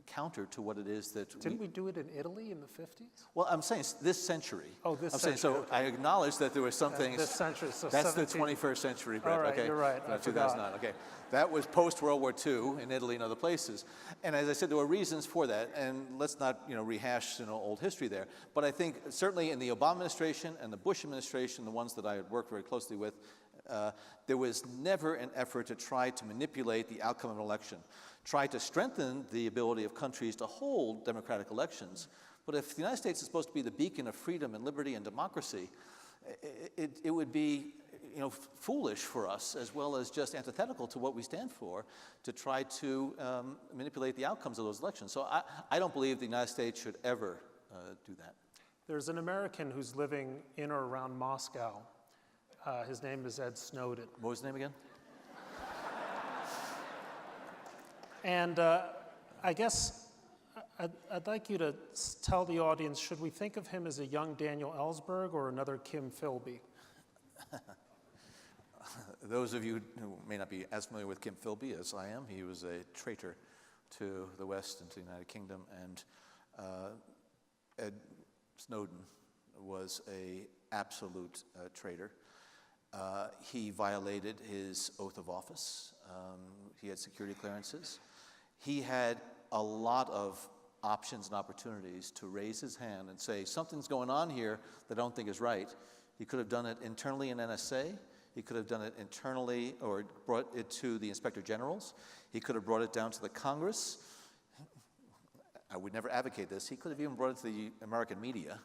[SPEAKER 18] counter to what it is that
[SPEAKER 19] Didn't we do it in Italy in the 50s?
[SPEAKER 18] Well, I'm saying this century.
[SPEAKER 19] Oh, this
[SPEAKER 18] I'm
[SPEAKER 19] century.
[SPEAKER 18] Saying, so
[SPEAKER 19] okay.
[SPEAKER 18] I acknowledge that there was some things.
[SPEAKER 19] This century, so
[SPEAKER 18] that's
[SPEAKER 19] 17.
[SPEAKER 18] the 21st century, Bret.
[SPEAKER 19] All right,
[SPEAKER 18] okay,
[SPEAKER 19] you're right. I
[SPEAKER 18] 2009. Okay, that was post World War II in Italy and other places. And as I said, there were reasons for that. And let's not rehash old history there. But I think certainly in the Obama administration and the Bush administration, the ones that I had worked very closely with, there was never an effort to try to manipulate the outcome of an election, try to strengthen the ability of countries to hold democratic elections. But if the United States is supposed to be the beacon of freedom and liberty and democracy, it would be foolish for us, as well as just antithetical to what we stand for, to try to manipulate the outcomes of those elections. So I don't believe the United States should ever do that.
[SPEAKER 19] There's an American who's living in or around Moscow. His name is Ed Snowden.
[SPEAKER 18] What was his name again?
[SPEAKER 19] And I guess I'd like you to tell the audience, should we think of him as a young Daniel Ellsberg or another Kim Philby?
[SPEAKER 18] Those of you who may not be as familiar with Kim Philby as I am, he was a traitor to the West and to the United Kingdom, and Ed Snowden was an absolute traitor. He violated his oath of office. He had security clearances. He had a lot of options and opportunities to raise his hand and say, something's going on here that I don't think is right. He could have done it internally in NSA. He could have done it internally or brought it to the Inspector Generals. He could have brought it down to the Congress. I would never advocate this. He could have even brought it to the American media.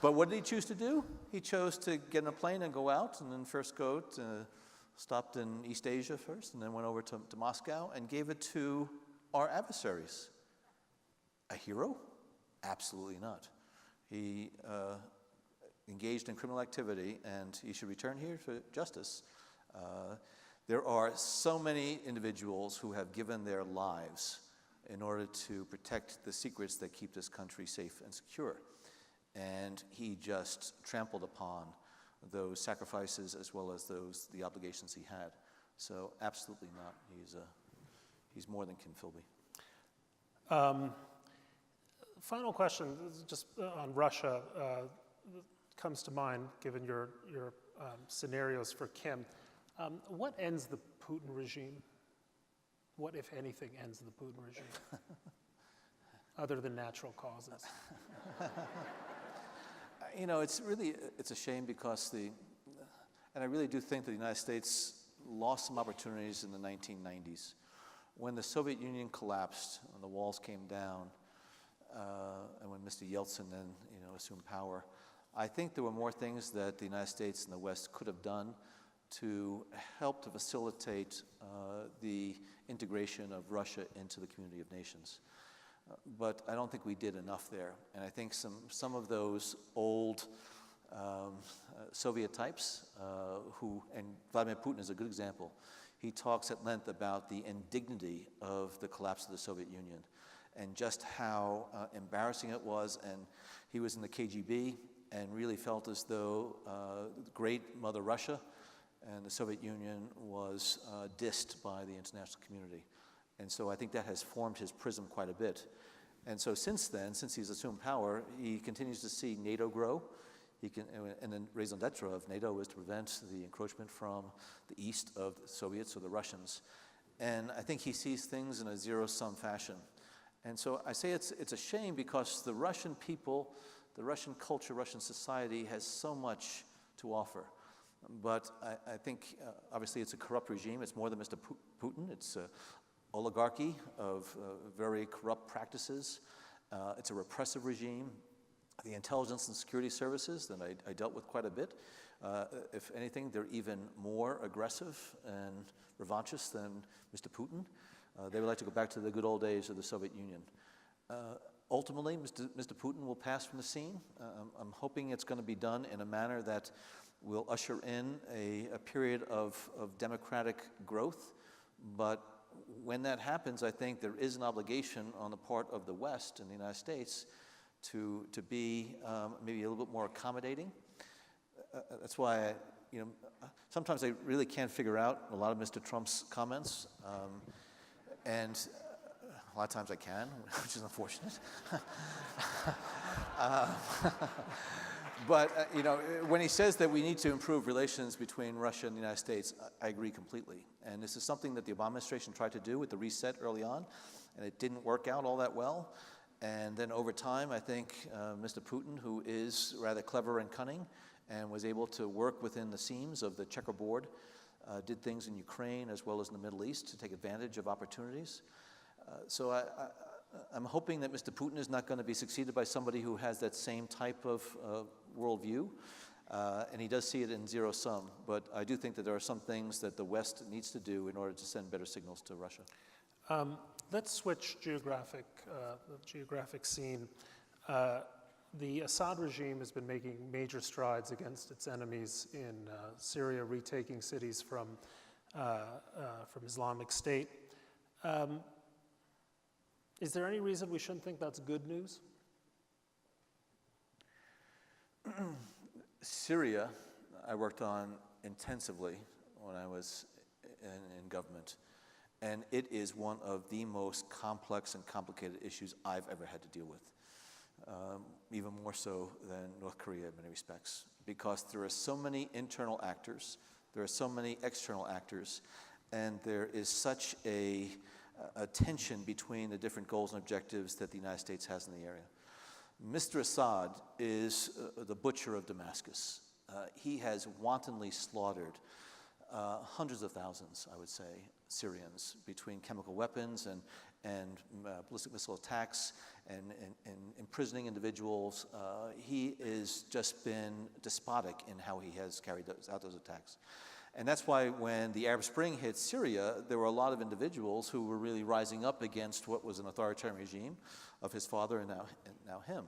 [SPEAKER 18] But what did he choose to do? He chose to get in a plane and go out, and then first stopped in East Asia first, and then went over to Moscow and gave it to our adversaries. A hero? Absolutely not. He engaged in criminal activity, and he should return here for justice. There are so many individuals who have given their lives in order to protect the secrets that keep this country safe and secure. And he just trampled upon those sacrifices as well as the obligations he had. So absolutely not. He's more than Kim Philby.
[SPEAKER 19] Final question, just on Russia, comes to mind given your scenarios for Kim. What ends the Putin regime? What, if anything, ends the Putin regime? Other than natural causes.
[SPEAKER 18] It's a shame because and I really do think that the United States lost some opportunities in the 1990s. When the Soviet Union collapsed, when the walls came down, and when Mr. Yeltsin then assumed power, I think there were more things that the United States and the West could have done to help to facilitate the integration of Russia into the community of nations. But I don't think we did enough there. And I think some of those old Soviet types and Vladimir Putin is a good example. He talks at length about the indignity of the collapse of the Soviet Union and just how embarrassing it was. And he was in the KGB and really felt as though the great Mother Russia and the Soviet Union was dissed by the international community. And so I think that has formed his prism quite a bit. And so since then, since he's assumed power, he continues to see NATO grow. And then raison d'etre of NATO is to prevent the encroachment from the east of the Soviets or the Russians. And I think he sees things in a zero-sum fashion. And so I say it's a shame because the Russian people, the Russian culture, Russian society has so much to offer. But I think, obviously, it's a corrupt regime. It's more than Mr. Putin. It's an oligarchy of very corrupt practices. It's a repressive regime. The intelligence and security services that I dealt with quite a bit, if anything, they're even more aggressive and revanchist than Mr. Putin. They would like to go back to the good old days of the Soviet Union. Ultimately, Mr. Putin will pass from the scene. I'm hoping it's going to be done in a manner that will usher in a period of democratic growth. But when that happens, I think there is an obligation on the part of the West and the United States to be maybe a little bit more accommodating. That's why, sometimes I really can't figure out a lot of Mr. Trump's comments, and a lot of times I can, which is unfortunate. But when he says that we need to improve relations between Russia and the United States, I agree completely. And this is something that the Obama administration tried to do with the reset early on, and it didn't work out all that well. And then over time, I think Mr. Putin, who is rather clever and cunning, and was able to work within the seams of the checkerboard, did things in Ukraine as well as in the Middle East to take advantage of opportunities. So I'm hoping that Mr. Putin is not going to be succeeded by somebody who has that same type of worldview, and he does see it in zero sum. But I do think that there are some things that the West needs to do in order to send better signals to Russia.
[SPEAKER 19] Let's switch geographic scene. The Assad regime has been making major strides against its enemies in Syria, retaking cities from Islamic State. Is there any reason we shouldn't think that's good news?
[SPEAKER 18] Syria, I worked on intensively when I was in government. And it is one of the most complex and complicated issues I've ever had to deal with, even more so than North Korea in many respects, because there are so many internal actors, there are so many external actors, and there is such a tension between the different goals and objectives that the United States has in the area. Mr. Assad is the butcher of Damascus. He has wantonly slaughtered hundreds of thousands, I would say, Syrians between chemical weapons and ballistic missile attacks and imprisoning individuals. He has just been despotic in how he has carried out those attacks. And that's why when the Arab Spring hit Syria, there were a lot of individuals who were really rising up against what was an authoritarian regime of his father and now him.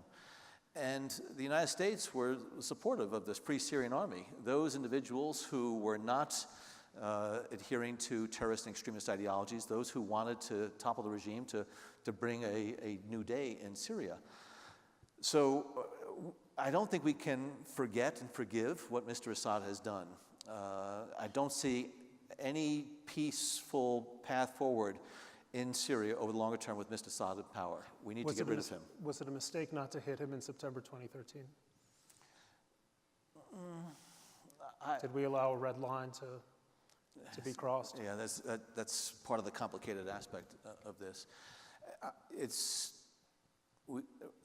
[SPEAKER 18] And the United States were supportive of this pre-Syrian army. Those individuals who were not adhering to terrorist and extremist ideologies, those who wanted to topple the regime to bring a new day in Syria. So I don't think we can forget and forgive what Mr. Assad has done. I don't see any peaceful path forward in Syria over the longer term with Mr. Assad in power. We need to get rid of him.
[SPEAKER 19] Was it a mistake not to hit him in September 2013? Did we allow a red line to be crossed?
[SPEAKER 18] Yeah, that's part of the complicated aspect of this.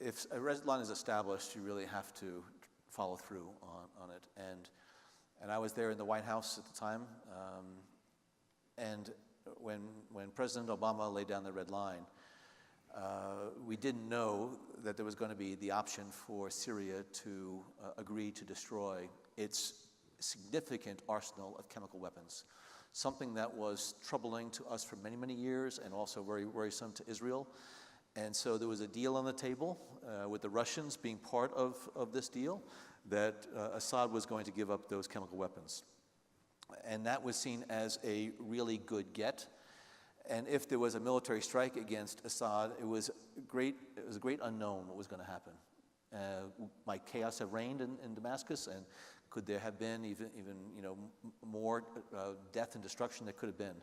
[SPEAKER 18] If a red line is established, you really have to follow through on it. And I was there in the White House at the time, and when President Obama laid down the red line, we didn't know that there was going to be the option for Syria to agree to destroy its significant arsenal of chemical weapons, something that was troubling to us for many, many years and also very worrisome to Israel. And so there was a deal on the table with the Russians being part of this deal that Assad was going to give up those chemical weapons. And that was seen as a really good get. And if there was a military strike against Assad, it was a great unknown what was going to happen. Might chaos have reigned in Damascus, and could there have been even more death and destruction? That could have been.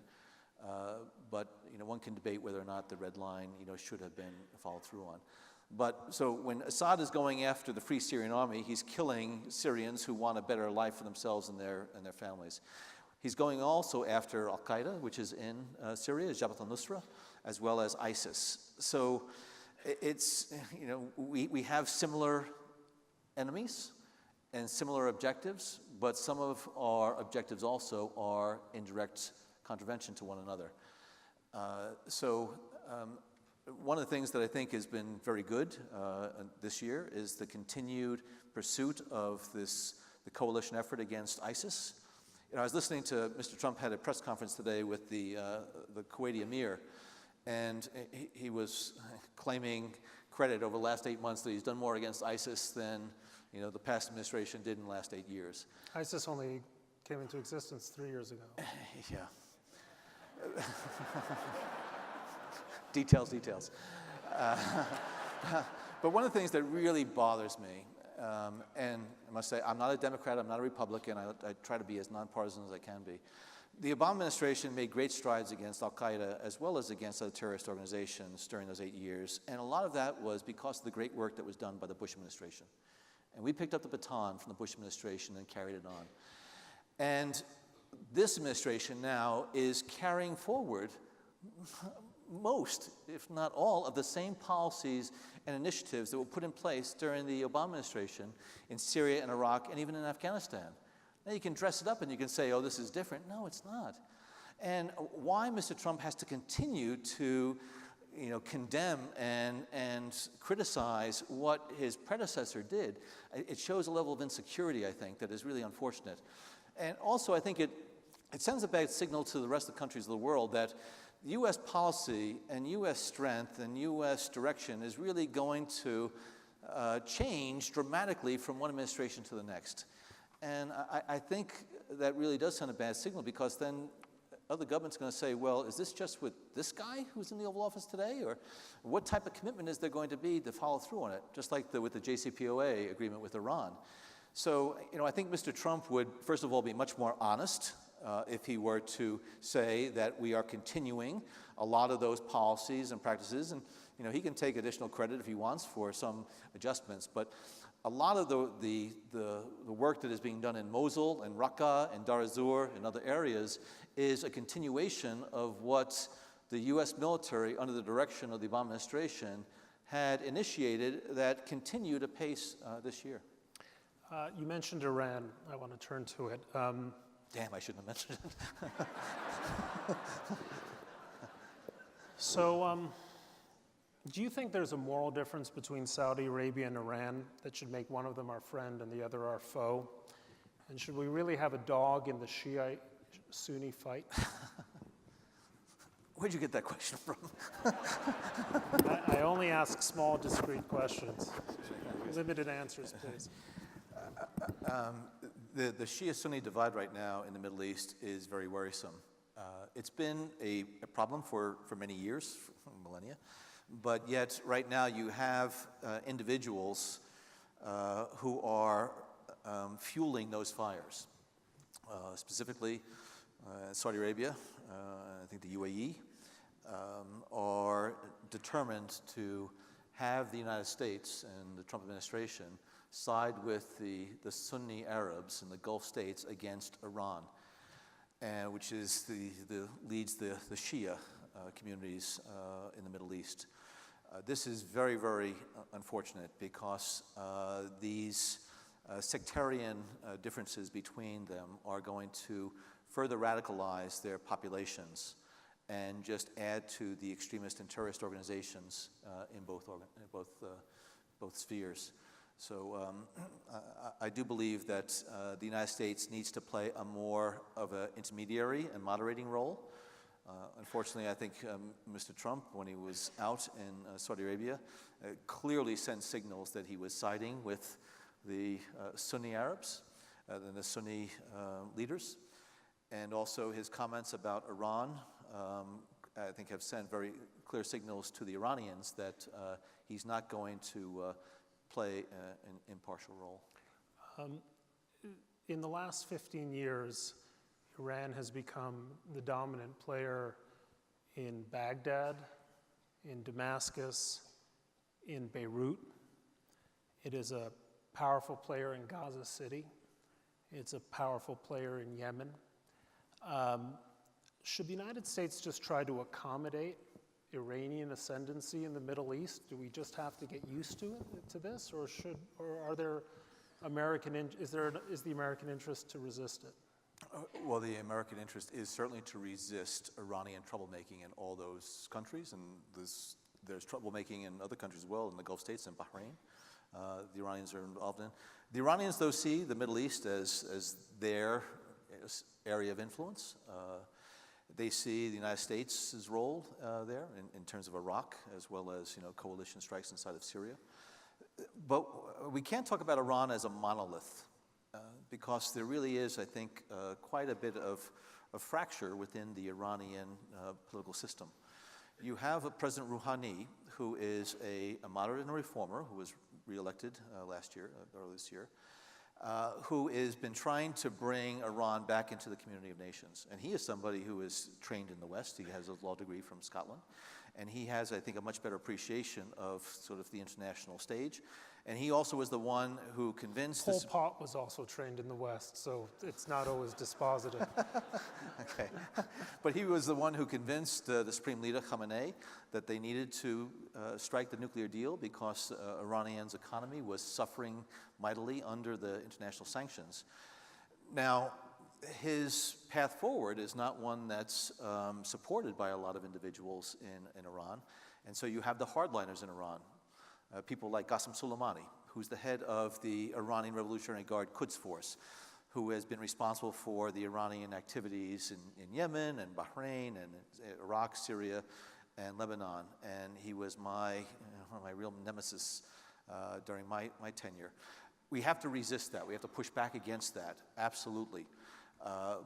[SPEAKER 18] But one can debate whether or not the red line should have been followed through on. But so when Assad is going after the Free Syrian Army, he's killing Syrians who want a better life for themselves and their families. He's going also after Al-Qaeda, which is in Syria, Jabhat al-Nusra, as well as ISIS. So it's, we have similar enemies and similar objectives, but some of our objectives also are in direct contravention to one another. One of the things that I think has been very good this year is the continued pursuit of the coalition effort against ISIS. I was listening to Mr. Trump had a press conference today with the Kuwaiti Emir, and he was claiming credit over the last 8 months that he's done more against ISIS than the past administration did in the last 8 years.
[SPEAKER 19] ISIS only came into existence 3 years ago.
[SPEAKER 18] Yeah. Details. But one of the things that really bothers me, and I must say, I'm not a Democrat, I'm not a Republican, I try to be as nonpartisan as I can be. The Obama administration made great strides against Al-Qaeda as well as against other terrorist organizations during those 8 years, and a lot of that was because of the great work that was done by the Bush administration. And we picked up the baton from the Bush administration and carried it on. And this administration now is carrying forward most, if not all, of the same policies and initiatives that were put in place during the Obama administration in Syria and Iraq and even in Afghanistan. Now you can dress it up and you can say, oh, this is different. No, it's not. And why Mr. Trump has to continue to condemn and criticize what his predecessor did, it shows a level of insecurity, I think, that is really unfortunate. And also, I think it sends a bad signal to the rest of the countries of the world that U.S. policy and U.S. strength and U.S. direction is really going to change dramatically from one administration to the next. And I think that really does send a bad signal, because then other governments are going to say, well, is this just with this guy who's in the Oval Office today? Or what type of commitment is there going to be to follow through on it? Just like with the JCPOA agreement with Iran. So, I think Mr. Trump would, first of all, be much more honest if he were to say that we are continuing a lot of those policies and practices. And, he can take additional credit if he wants for some adjustments. But a lot of the work that is being done in Mosul and Raqqa and Dar ez-Zor and other areas is a continuation of what the U.S. military, under the direction of the Obama administration, had initiated that continued apace this year.
[SPEAKER 19] You mentioned Iran. I want to turn to it.
[SPEAKER 18] Damn, I shouldn't have mentioned it.
[SPEAKER 19] So, do you think there's a moral difference between Saudi Arabia and Iran that should make one of them our friend and the other our foe? And should we really have a dog in the Shiite-Sunni fight?
[SPEAKER 18] Where'd you get that question from?
[SPEAKER 19] I only ask small, discrete questions. Limited answers, please.
[SPEAKER 18] The Shia-Sunni divide right now in the Middle East is very worrisome. It's been a problem for many years, for millennia, but yet right now you have individuals who are fueling those fires. Specifically, Saudi Arabia, I think the UAE, are determined to have the United States and the Trump administration side with the Sunni Arabs in the Gulf states against Iran, which is leads the Shia communities in the Middle East. This is very, very unfortunate, because these sectarian differences between them are going to further radicalize their populations and just add to the extremist and terrorist organizations in both spheres. So I do believe that the United States needs to play a more of an intermediary and moderating role. Unfortunately, I think Mr. Trump, when he was out in Saudi Arabia, clearly sent signals that he was siding with the Sunni Arabs and the Sunni leaders. And also his comments about Iran, I think, have sent very clear signals to the Iranians that he's not going to play an impartial role.
[SPEAKER 19] In the last 15 years, Iran has become the dominant player in Baghdad, in Damascus, in Beirut. It is a powerful player in Gaza City. It's a powerful player in Yemen. Should the United States just try to accommodate Iranian ascendancy in the Middle East? Do we just have to get used to this, or are there is the American interest to resist it?
[SPEAKER 18] Well, the American interest is certainly to resist Iranian troublemaking in all those countries, and there's troublemaking in other countries as well, in the Gulf states and Bahrain. The Iranians are involved in. The Iranians, though, see the Middle East as their area of influence. They see the United States' role there in terms of Iraq, as well as coalition strikes inside of Syria. But we can't talk about Iran as a monolith, because there really is, I think, quite a bit of fracture within the Iranian political system. You have President Rouhani, who is a moderate and a reformer, who was reelected earlier this year, who has been trying to bring Iran back into the community of nations. And he is somebody who is trained in the West. He has a law degree from Scotland. And he has, I think, a much better appreciation of sort of the international stage. And he also was the one who convinced
[SPEAKER 19] Pol Pot was also trained in the West, so it's not always dispositive.
[SPEAKER 18] Okay. But he was the one who convinced the Supreme Leader, Khamenei, that they needed to strike the nuclear deal because Iranian's economy was suffering mightily under the international sanctions. Now, his path forward is not one that's supported by a lot of individuals in Iran. And so you have the hardliners in Iran, people like Qasem Soleimani, who's the head of the Iranian Revolutionary Guard Quds Force, who has been responsible for the Iranian activities in Yemen and Bahrain and Iraq, Syria, and Lebanon. And he was one of my real nemesis during my tenure. We have to resist that. We have to push back against that, absolutely.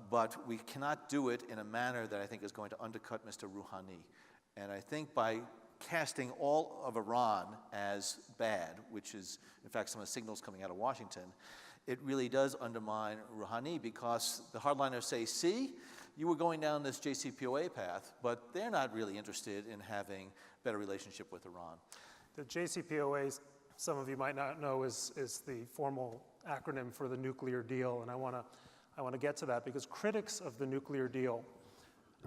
[SPEAKER 18] But we cannot do it in a manner that I think is going to undercut Mr. Rouhani. And I think by casting all of Iran as bad, which is, in fact, some of the signals coming out of Washington, it really does undermine Rouhani, because the hardliners say, see, you were going down this JCPOA path, but they're not really interested in having a better relationship with Iran.
[SPEAKER 19] The JCPOA, some of you might not know, is the formal acronym for the nuclear deal, and I want to get to that, because critics of the nuclear deal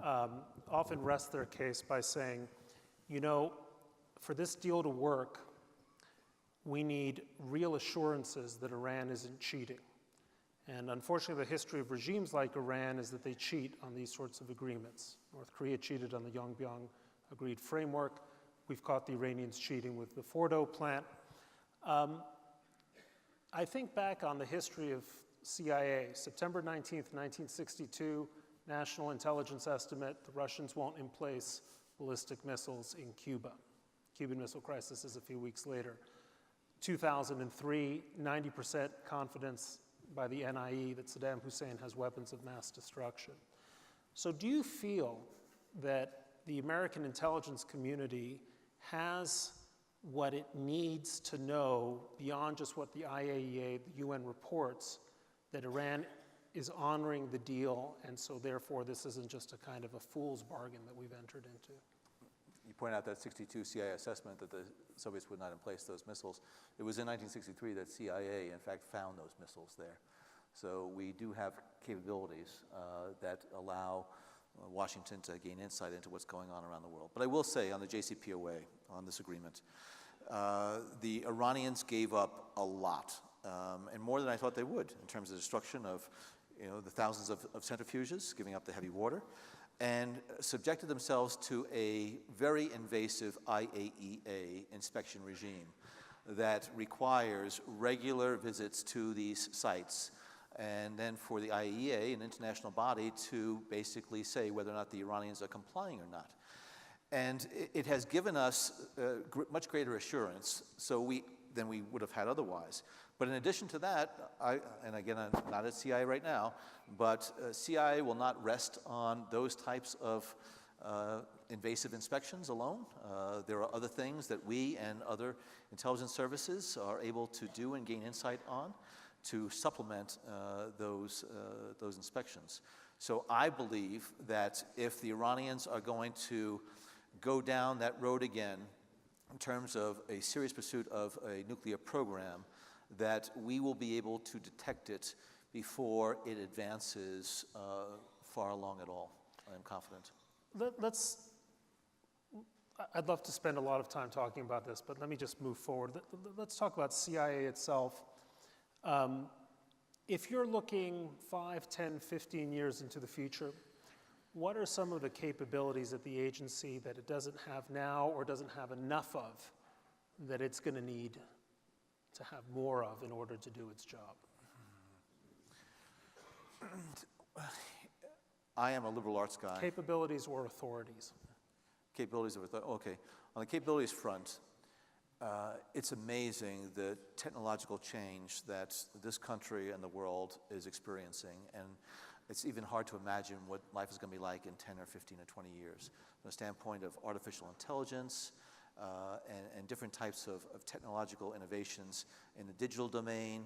[SPEAKER 19] often rest their case by saying, for this deal to work, we need real assurances that Iran isn't cheating. And unfortunately, the history of regimes like Iran is that they cheat on these sorts of agreements. North Korea cheated on the Yongbyon Agreed Framework. We've caught the Iranians cheating with the Fordo plant. I think back on the history of CIA, September 19th, 1962, national intelligence estimate, the Russians won't emplace ballistic missiles in Cuba. Cuban Missile Crisis is a few weeks later. 2003, 90% confidence by the NIE that Saddam Hussein has weapons of mass destruction. So do you feel that the American intelligence community has what it needs to know beyond just what the IAEA, the UN reports, that Iran is honoring the deal, and so therefore this isn't just a kind of a fool's bargain that we've entered into?
[SPEAKER 18] You point out that 62 CIA assessment that the Soviets would not emplace those missiles. It was in 1963 that CIA, in fact, found those missiles there. So we do have capabilities that allow Washington to gain insight into what's going on around the world. But I will say on the JCPOA, on this agreement, the Iranians gave up a lot, and more than I thought they would, in terms of destruction of the thousands of centrifuges, giving up the heavy water, and subjected themselves to a very invasive IAEA inspection regime that requires regular visits to these sites, and then for the IAEA, an international body, to basically say whether or not the Iranians are complying or not. And it has given us much greater assurance than we would have had otherwise. But in addition to that, and again, I'm not at CIA right now, but CIA will not rest on those types of invasive inspections alone. There are other things that we and other intelligence services are able to do and gain insight on to supplement those inspections. So I believe that if the Iranians are going to go down that road again in terms of a serious pursuit of a nuclear program, that we will be able to detect it before it advances far along at all. I'm confident.
[SPEAKER 19] I'd love to spend a lot of time talking about this, but let me just move forward. Let's talk about CIA itself. If you're looking 5, 10, 15 years into the future, what are some of the capabilities at the agency that it doesn't have now or doesn't have enough of that it's going to need to have more of in order to do its job?
[SPEAKER 18] I am a liberal arts guy.
[SPEAKER 19] Capabilities or authorities?
[SPEAKER 18] Capabilities of authority. Okay. On the capabilities front, it's amazing the technological change that this country and the world is experiencing. And it's even hard to imagine what life is going to be like in 10 or 15 or 20 years. From the standpoint of artificial intelligence and different types of technological innovations in the digital domain.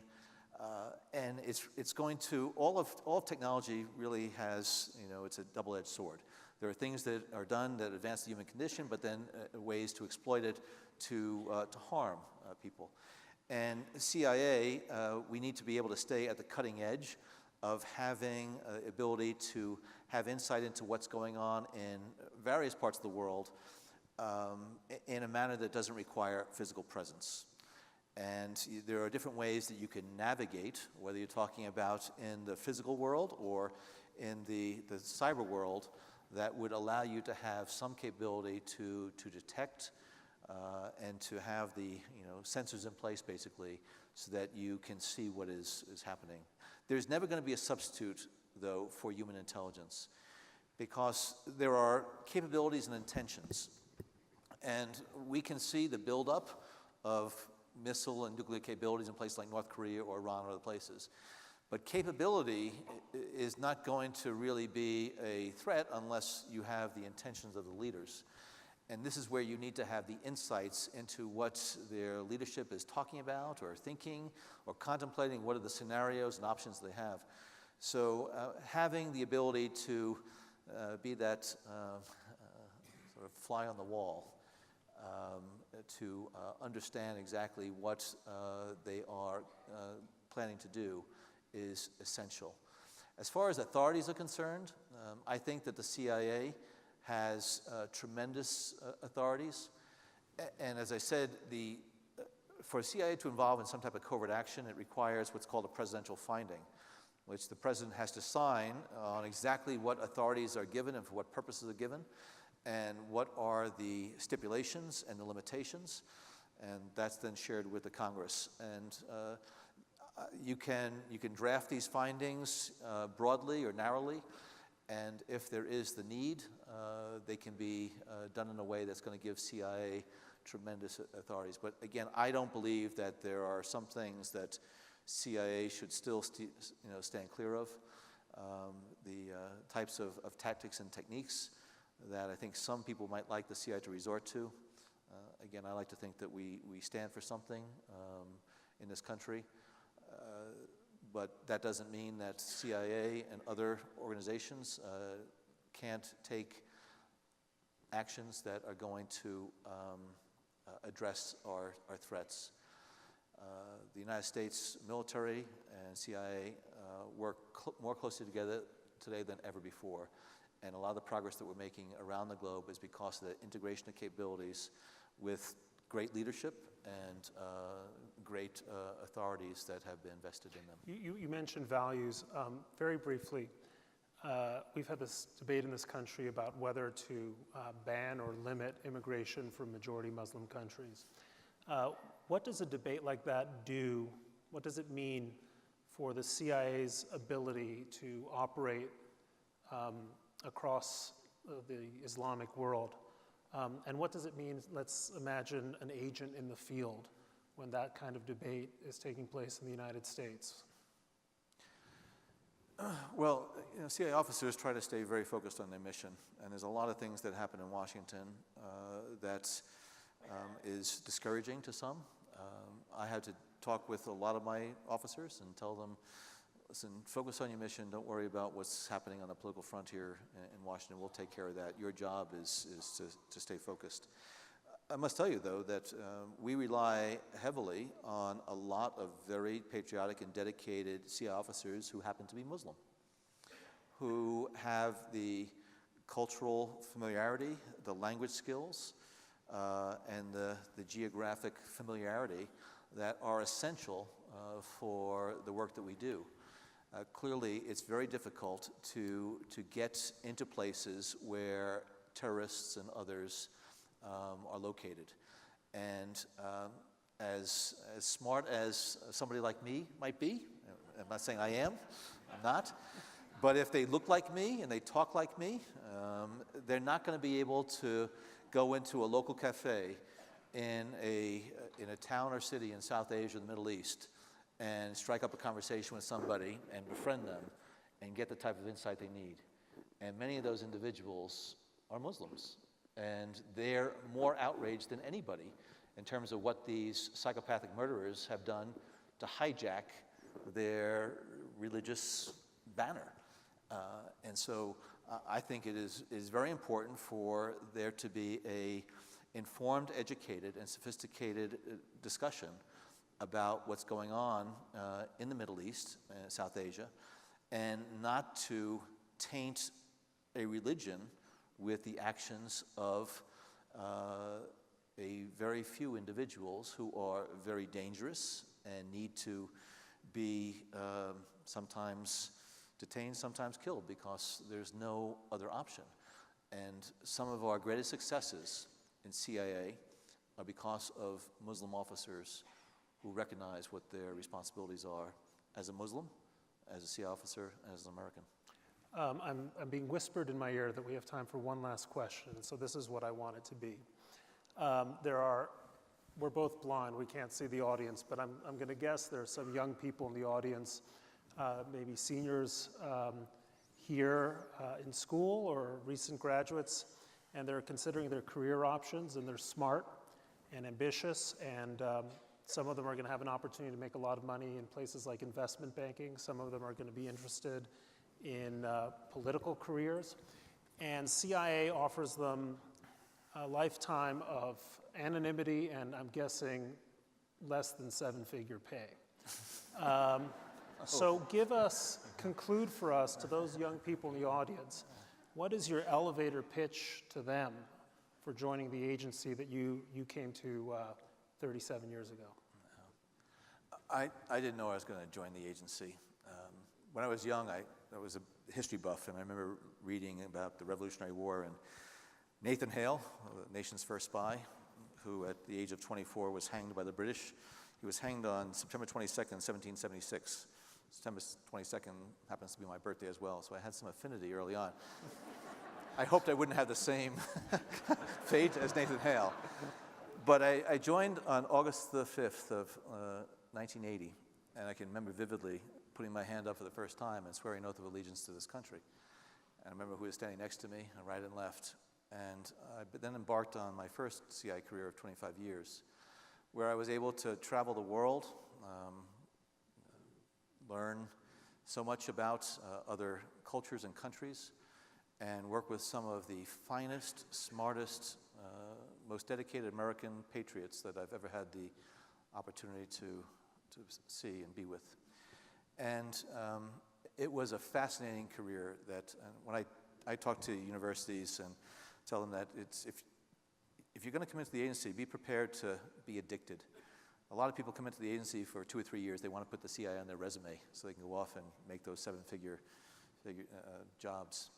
[SPEAKER 18] And it's going to, all of technology really has, it's a double-edged sword. There are things that are done that advance the human condition, but then ways to exploit it to harm people. And CIA, we need to be able to stay at the cutting edge of having ability to have insight into what's going on in various parts of the world in a manner that doesn't require physical presence. And there are different ways that you can navigate, whether you're talking about in the physical world or in the cyber world, that would allow you to have some capability to detect and to have the sensors in place, basically, so that you can see what is happening. There's never going to be a substitute, though, for human intelligence, because there are capabilities and intentions. And we can see the buildup of missile and nuclear capabilities in places like North Korea or Iran or other places. But capability is not going to really be a threat unless you have the intentions of the leaders. And this is where you need to have the insights into what their leadership is talking about or thinking or contemplating, what are the scenarios and options they have. So having the ability to be that sort of fly on the wall, to understand exactly what they are planning to do is essential. As far as authorities are concerned, I think that the CIA has tremendous authorities. And as I said, for CIA to involve in some type of covert action, it requires what's called a presidential finding, which the president has to sign on exactly what authorities are given and for what purposes are given, and what are the stipulations and the limitations. And that's then shared with the Congress. And you can draft these findings broadly or narrowly, and if there is the need, they can be done in a way that's going to give CIA tremendous authorities. But again, I don't believe that there are some things that CIA should still stand clear of. The types of tactics and techniques that I think some people might like the CIA to resort to. Again, I like to think that we stand for something in this country. But that doesn't mean that CIA and other organizations can't take actions that are going to address our threats. The United States military and CIA work more closely together today than ever before. And a lot of the progress that we're making around the globe is because of the integration of capabilities with great leadership and great authorities that have been vested in them.
[SPEAKER 19] You mentioned values. Very briefly, we've had this debate in this country about whether to ban or limit immigration from majority Muslim countries. What does a debate like that do? What does it mean for the CIA's ability to operate across the Islamic world? And what does it mean, let's imagine an agent in the field when that kind of debate is taking place in the United States?
[SPEAKER 18] Well, CIA officers try to stay very focused on their mission, and there's a lot of things that happen in Washington that is discouraging to some. I had to talk with a lot of my officers and tell them, listen, focus on your mission. Don't worry about what's happening on the political frontier in Washington. We'll take care of that. Your job is to stay focused. I must tell you, though, that we rely heavily on a lot of very patriotic and dedicated CI officers who happen to be Muslim, who have the cultural familiarity, the language skills, and the geographic familiarity that are essential for the work that we do. Clearly, it's very difficult to get into places where terrorists and others are located. And as smart as somebody like me might be, I'm not saying I am, I'm not, but if they look like me and they talk like me, they're not going to be able to go into a local cafe in a town or city in South Asia or the Middle East and strike up a conversation with somebody and befriend them and get the type of insight they need. And many of those individuals are Muslims. And they're more outraged than anybody in terms of what these psychopathic murderers have done to hijack their religious banner. And so I think it is very important for there to be a informed, educated, and sophisticated discussion about what's going on in the Middle East, South Asia, and not to taint a religion with the actions of a very few individuals who are very dangerous and need to be sometimes detained, sometimes killed, because there's no other option. And some of our greatest successes in CIA are because of Muslim officers who recognize what their responsibilities are as a Muslim, as a CIA officer, and as an American.
[SPEAKER 19] I'm being whispered in my ear that we have time for one last question, so this is what I want it to be. We're both blind, we can't see the audience, but I'm going to guess there are some young people in the audience, maybe seniors here in school or recent graduates, and they're considering their career options, and they're smart and ambitious, and some of them are going to have an opportunity to make a lot of money in places like investment banking. Some of them are going to be interested in political careers, and CIA offers them a lifetime of anonymity and, I'm guessing, less than seven-figure pay. So conclude for us, to those young people in the audience, what is your elevator pitch to them for joining the agency that you came to 37 years ago?
[SPEAKER 18] I didn't know I was going to join the agency. When I was young, I was a history buff, and I remember reading about the Revolutionary War, and Nathan Hale, the nation's first spy, who at the age of 24 was hanged by the British. He was hanged on September 22nd, 1776. September 22nd happens to be my birthday as well, so I had some affinity early on. I hoped I wouldn't have the same fate as Nathan Hale. But I joined on August the 5th of 1980, and I can remember vividly putting my hand up for the first time and swearing an oath of allegiance to this country. And I remember who was standing next to me, right and left. And I then embarked on my first CI career of 25 years, where I was able to travel the world, learn so much about other cultures and countries, and work with some of the finest, smartest, most dedicated American patriots that I've ever had the opportunity to see and be with. And it was a fascinating career that when I talk to universities and tell them that if you're going to come into the agency, be prepared to be addicted. A lot of people come into the agency for 2 or 3 years. They want to put the CIA on their resume so they can go off and make those seven-figure jobs.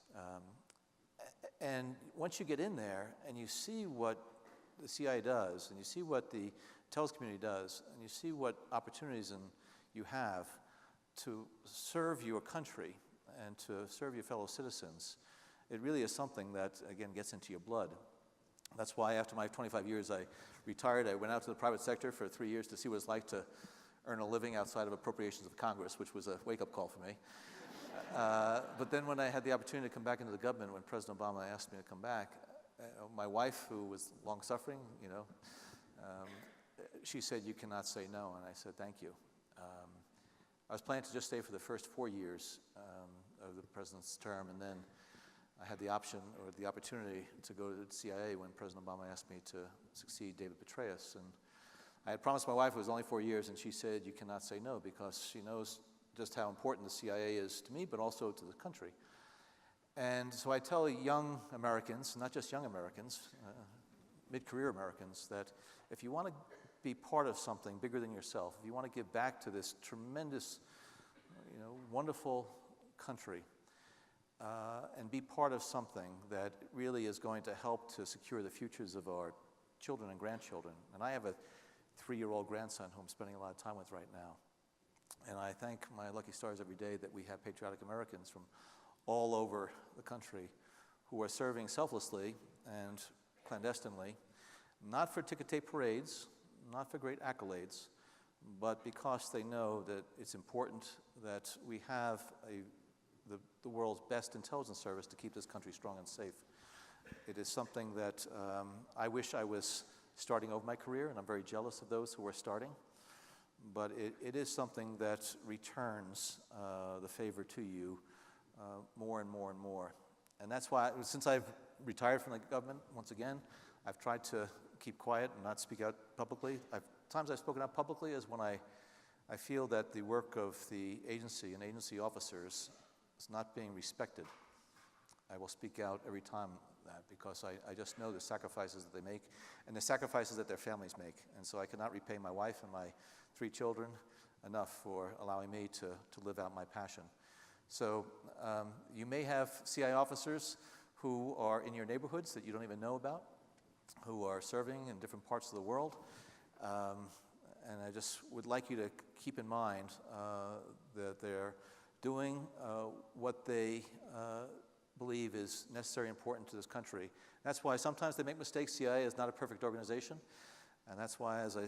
[SPEAKER 18] And once you get in there and you see what the CIA does, and you see what the intelligence community does, and you see what opportunities you have to serve your country and to serve your fellow citizens, it really is something that, again, gets into your blood. That's why after my 25 years, I retired. I went out to the private sector for 3 years to see what it's like to earn a living outside of appropriations of Congress, which was a wake-up call for me. But then when I had the opportunity to come back into the government, when President Obama asked me to come back, my wife, who was long-suffering, she said, "You cannot say no," and I said, "Thank you." I was planning to just stay for the first 4 years of the president's term, and then I had the option or the opportunity to go to the CIA when President Obama asked me to succeed David Petraeus. And I had promised my wife it was only 4 years, and she said, you cannot say no, because she knows just how important the CIA is to me, but also to the country. And so I tell young Americans, not just young Americans, mid-career Americans, that if you want to be part of something bigger than yourself, if you want to give back to this tremendous, wonderful country, and be part of something that really is going to help to secure the futures of our children and grandchildren. And I have a 3-year-old grandson who I'm spending a lot of time with right now. And I thank my lucky stars every day that we have patriotic Americans from all over the country who are serving selflessly and clandestinely, not for ticker tape parades, not for great accolades, but because they know that it's important that we have the world's best intelligence service to keep this country strong and safe. It is something that I wish I was starting over my career, and I'm very jealous of those who are starting, but it is something that returns the favor to you more and more and more. And that's why, since I've retired from the government, once again, I've tried to keep quiet and not speak out publicly. Times I've spoken out publicly is when I feel that the work of the agency and agency officers is not being respected. I will speak out every time that, because I just know the sacrifices that they make and the sacrifices that their families make. And so I cannot repay my wife and my 3 children enough for allowing me to live out my passion. So you may have CIA officers who are in your neighborhoods that you don't even know about, who are serving in different parts of the world. And I just would like you to keep in mind that they're doing what they believe is necessary and important to this country. That's why sometimes they make mistakes. CIA is not a perfect organization. And that's why, as I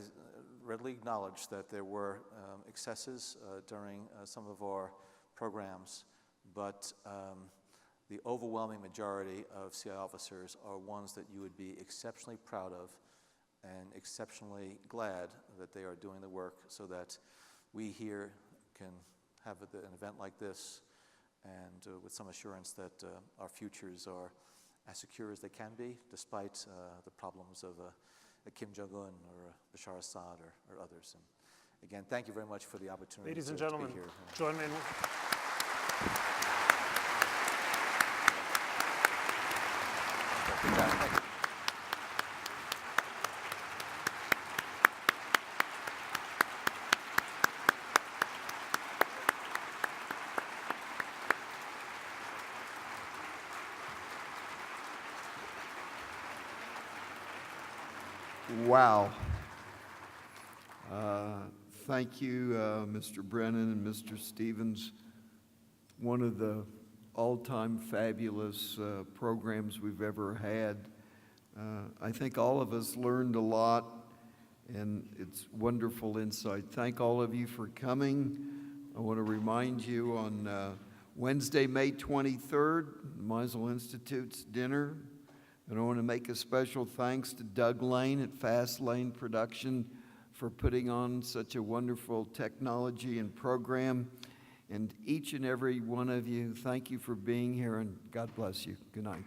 [SPEAKER 18] readily acknowledge, that there were excesses during some of our programs. But the overwhelming majority of CIA officers are ones that you would be exceptionally proud of and exceptionally glad that they are doing the work so that we here can have an event like this and with some assurance that our futures are as secure as they can be, despite the problems of a Kim Jong-un or a Bashar Assad or others. And again, thank you very much for the opportunity
[SPEAKER 19] Ladies and
[SPEAKER 18] to
[SPEAKER 19] gentlemen,
[SPEAKER 18] be here.
[SPEAKER 19] join me in...
[SPEAKER 18] Thank you.
[SPEAKER 8] Wow. Thank you, Mr. Brennan and Mr. Stephens. One of the all-time fabulous programs we've ever had. I think all of us learned a lot, and it's wonderful insight. Thank all of you for coming. I want to remind you on Wednesday, May 23rd, the Meisel Institute's dinner. And I want to make a special thanks to Doug Lane at Fast Lane Production for putting on such a wonderful technology and program. And each and every one of you, thank you for being here, and God bless you. Good night.